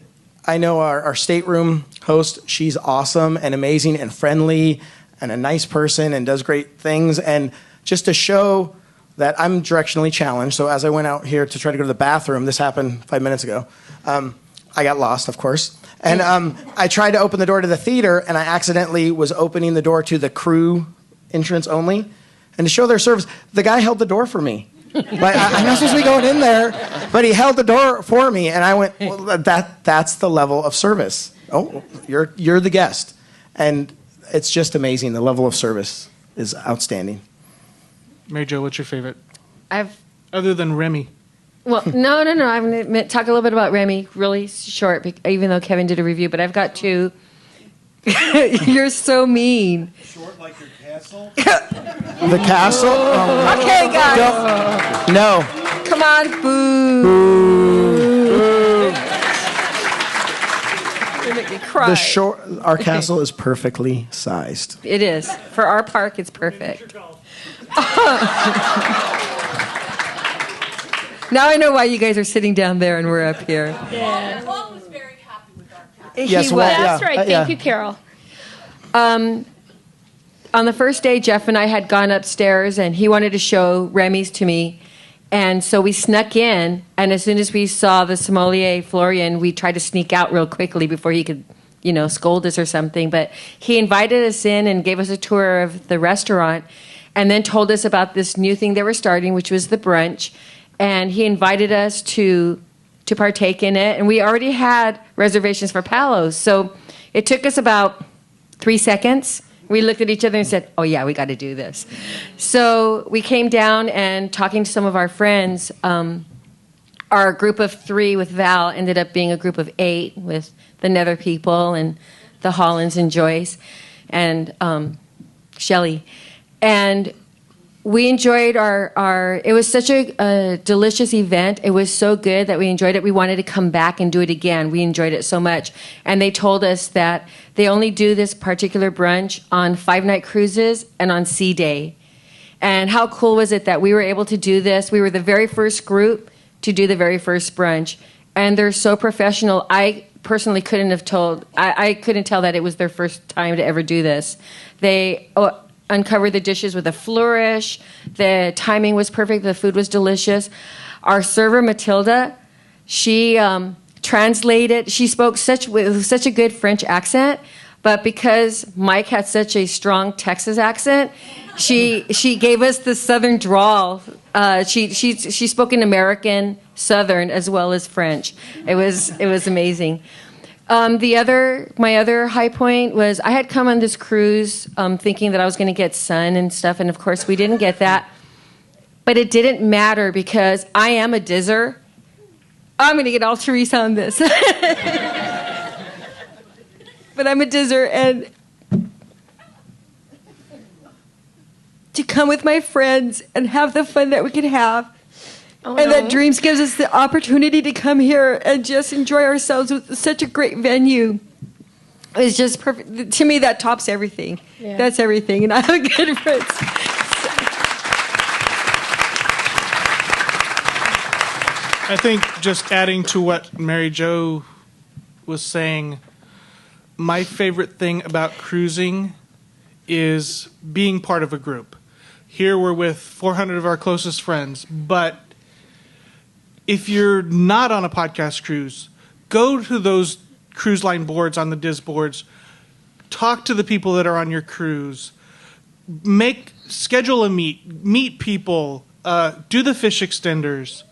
I know our stateroom host, she's awesome and amazing and friendly and a nice person and does great things. And just to show that I'm directionally challenged, so as I went out here to try to go to the bathroom, this happened 5 minutes ago, I got lost, of course. And I tried to open the door to the theater, and I accidentally was opening the door to the crew entrance only. And to show their service, the guy held the door for me. Like, I'm not supposed to be going in there, but he held the door for me, and I went, well, that's the level of service. Oh, you're the guest. And it's just amazing. The level of service is outstanding. Mary Jo, what's your favorite? Other than Remy. Well, no. I'm going to talk a little bit about Remy, really short, even though Kevin did a review, but I've got 2. You're so mean. Short like your castle? The castle? Oh. Okay, guys. No. Come on, boo. Boo. You make me cry. Our castle is perfectly sized. It is. For our park, it's perfect. Now I know why you guys are sitting down there and we're up here. Yeah. Paul was very happy with our castle. Yes, well, that's right. Thank you, Carol. On the first day, Jeff and I had gone upstairs, and he wanted to show Remy's to me. And so we snuck in, and as soon as we saw the sommelier, Florian, we tried to sneak out real quickly before he could, scold us or something. But he invited us in and gave us a tour of the restaurant, and then told us about this new thing they were starting, which was the brunch. And he invited us to partake in it. And we already had reservations for Palos. So it took us about 3 seconds. We looked at each other and said, oh, yeah, we got to do this. So we came down and talking to some of our friends, our group of 3 with Val ended up being a group of 8 with the Nether people and the Hollands and Joyce and Shelley. And we enjoyed it was such a delicious event. It was so good that we enjoyed it. We wanted to come back and do it again. We enjoyed it so much. And they told us that they only do this particular brunch on 5-night cruises and on Sea Day. And how cool was it that we were able to do this? We were the very first group to do the very first brunch. And they're so professional. I personally couldn't have told, I couldn't tell that it was their first time to ever do this. They uncovered the dishes with a flourish. The timing was perfect. The food was delicious. Our server, Matilda, she translated. She spoke with such a good French accent, but because Mike had such a strong Texas accent, she gave us the Southern drawl. She spoke in American Southern as well as French. It was amazing. My other high point was I had come on this cruise thinking that I was going to get sun and stuff, and of course we didn't get that. But it didn't matter because I am a dizzer. I'm going to get all Teresa on this. But I'm a dizzer, and to come with my friends and have the fun that we could have Oh, and no. that Dreams gives us the opportunity to come here and just enjoy ourselves with such a great venue. It's just perfect. To me, that tops everything. Yeah. That's everything. And I have good friends. I think just adding to what Mary Jo was saying, my favorite thing about cruising is being part of a group. Here we're with 400 of our closest friends, but if you're not on a podcast cruise, go to those cruise line boards on the DIS boards, talk to the people that are on your cruise, schedule a meet people, do the fish extenders.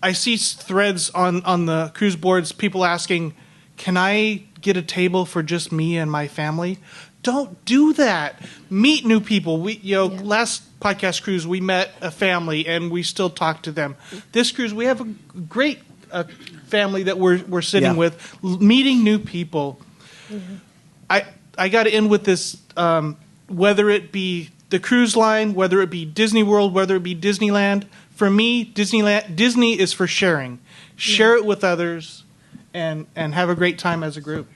I see threads on the cruise boards, people asking, can I get a table for just me and my family? Don't do that. Meet new people. Last podcast cruise, we met a family and we still talk to them. This cruise, we have a great family that we're sitting with, meeting new people. Mm-hmm. I got to end with this, whether it be the cruise line, whether it be Disney World, whether it be Disneyland. For me, Disney is for sharing. Share it with others and have a great time as a group.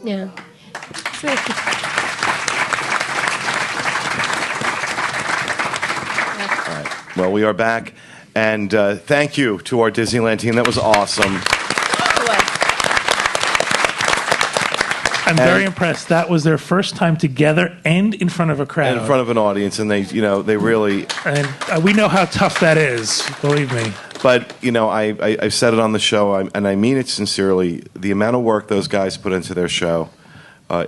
Yeah. All right. Well, we are back, and thank you to our Disneyland team. That was awesome. I'm very impressed. That was their first time together and in front of a crowd. In front of an audience, and they really. And we know how tough that is. Believe me. But I've said it on the show, and I mean it sincerely. The amount of work those guys put into their show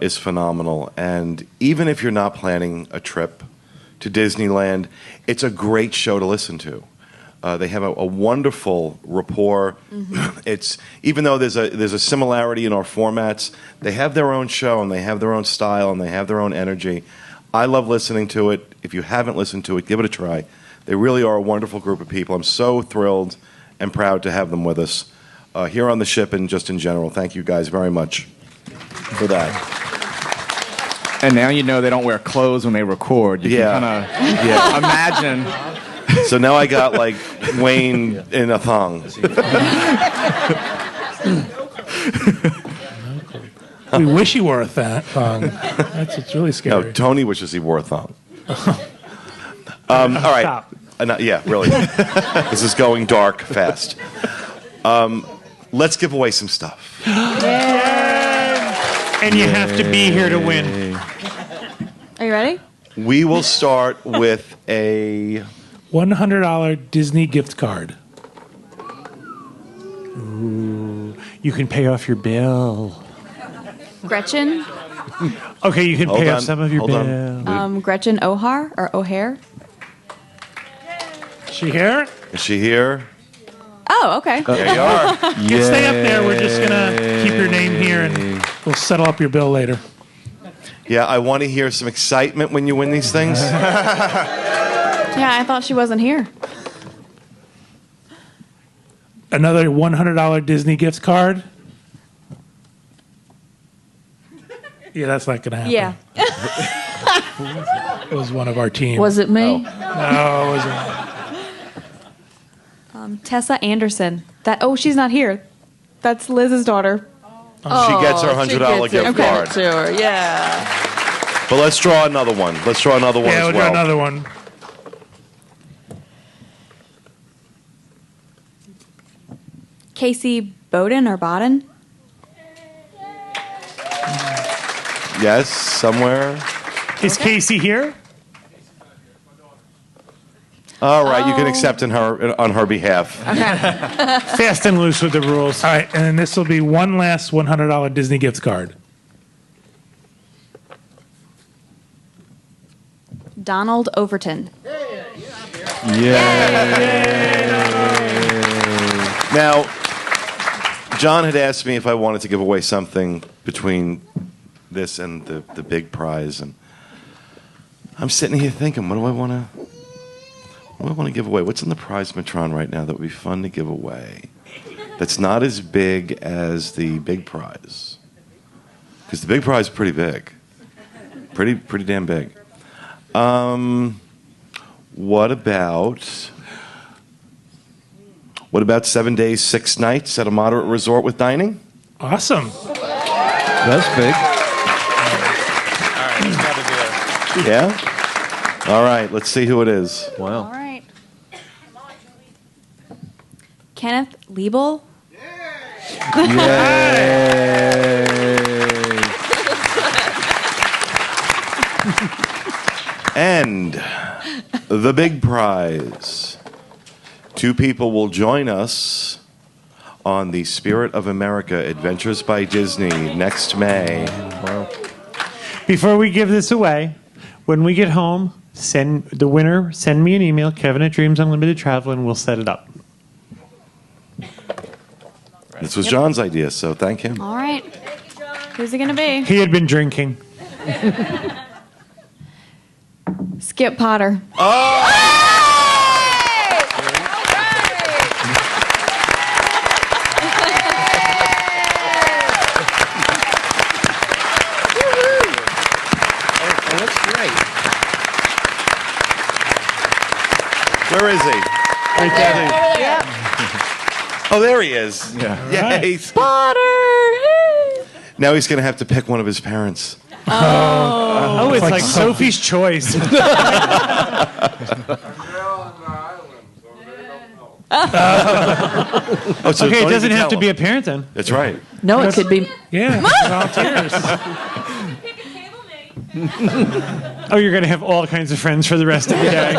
is phenomenal. And even if you're not planning a trip to Disneyland, it's a great show to listen to. They have a wonderful rapport. Mm-hmm. It's even though there's a similarity in our formats, they have their own show and they have their own style and they have their own energy. I love listening to it. If you haven't listened to it, give it a try. They really are a wonderful group of people. I'm so thrilled and proud to have them with us here on the ship and just in general. Thank you guys very much for that. And now you know they don't wear clothes when they record. You can kind of imagine. So now I got like Wayne in a thong. We wish he wore a thong. That's what's really scary. No, Tony wishes he wore a thong. All right. Stop. Yeah, really. This is going dark fast. Let's give away some stuff. And you have to be here to win. Are you ready? We will start with a $100 Disney gift card. Ooh, you can pay off your bill. Gretchen? Okay, you can pay off some of your bill. Gretchen O'Hare or O'Hare? Is she here? Is she here? Oh, okay. There you are. You can stay up there. We're just going to keep your name here and we'll settle up your bill later. Yeah, I want to hear some excitement when you win these things. Yeah, I thought she wasn't here. Another $100 Disney gift card. Yeah, that's not going to happen. Yeah. It was one of our team. Was it me? No, it wasn't. Tessa Anderson. She's not here. That's Liz's daughter. She gets her $100 gift card. To her, yeah. But let's draw another one. Let's draw another one Yeah, as we'll well. draw another one. Casey Bowden or Bowden? Yes, somewhere. Is Casey here? All right, you can accept on her behalf. Fast and loose with the rules. All right, and then this will be one last $100 Disney gift card. Donald Overton. Now, John had asked me if I wanted to give away something between this and the big prize, and I'm sitting here thinking, what do I want to give away? What's in the prize Matron right now that would be fun to give away? That's not as big as the big prize, because the big prize is pretty big, pretty damn big. What about What about 7 days, 6 nights at a moderate resort with dining? Awesome. That's big. All right, you got to do it. Yeah? All right, let's see who it is. All right. Kenneth Liebel. And the big prize. 2 people will join us on the Spirit of America Adventures by Disney next May. Before we give this away, when we get home, send me an email, Kevin@DreamsUnlimitedTravel, and we'll set it up. This was John's idea, so thank him. All right. Who's it going to be? He had been drinking. Skip Potter. Where is he? Right there. Oh, there he is. Yeah. Yay. Potter! Now he's going to have to pick one of his parents. Oh, it's like Sophie's Choice. Oh, so Okay, it don't doesn't even have to tell be him. a parent then. That's right. No, it could be. Yeah, volunteers. Oh, you're going to have all kinds of friends for the rest of the day.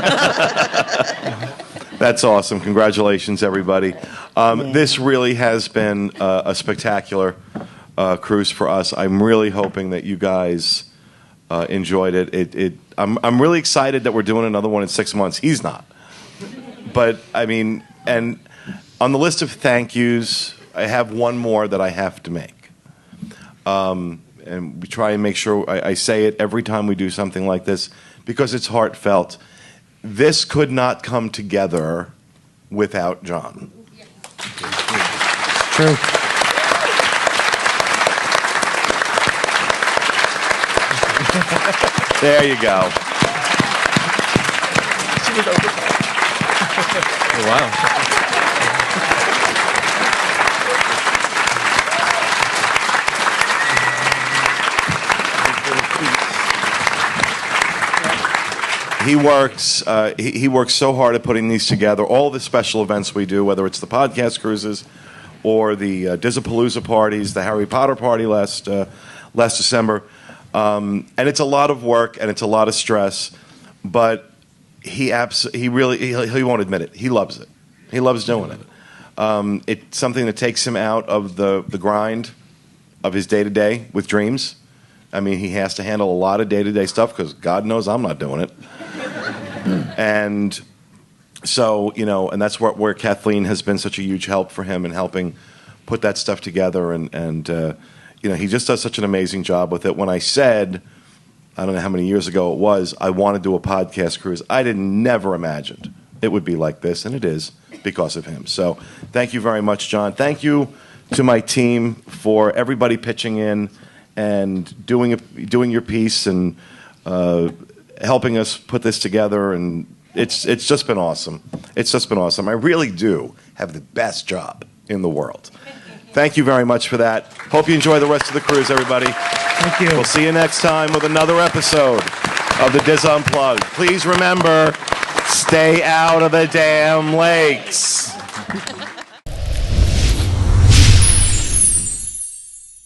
That's awesome. Congratulations, everybody. This really has been a spectacular cruise for us. I'm really hoping that you guys enjoyed it. I'm really excited that we're doing another one in 6 months. He's not. But, I mean, and on the list of thank yous, I have one more that I have to make. And we try and make sure I say it every time we do something like this because it's heartfelt. This could not come together without John. True. There you go. Wow. He works. He works so hard at putting these together. All the special events we do, whether it's the podcast cruises or the Disneypalooza parties, the Harry Potter party last December, and it's a lot of work and it's a lot of stress. But he won't admit it. He loves it. He loves doing it. It's something that takes him out of the grind of his day to day with dreams. I mean, he has to handle a lot of day-to-day stuff because God knows I'm not doing it. And so, and that's where Kathleen has been such a huge help for him in helping put that stuff together. And he just does such an amazing job with it. When I said, I don't know how many years ago it was, I want to do a podcast cruise, I never imagined it would be like this, and it is because of him. So thank you very much, John. Thank you to my team for everybody pitching in and doing your piece and helping us put this together, and it's just been awesome. It's just been awesome. I really do have the best job in the world. Thank you very much for that. Hope you enjoy the rest of the cruise, everybody. Thank you. We'll see you next time with another episode of the DIS Unplugged. Please remember, stay out of the damn lakes.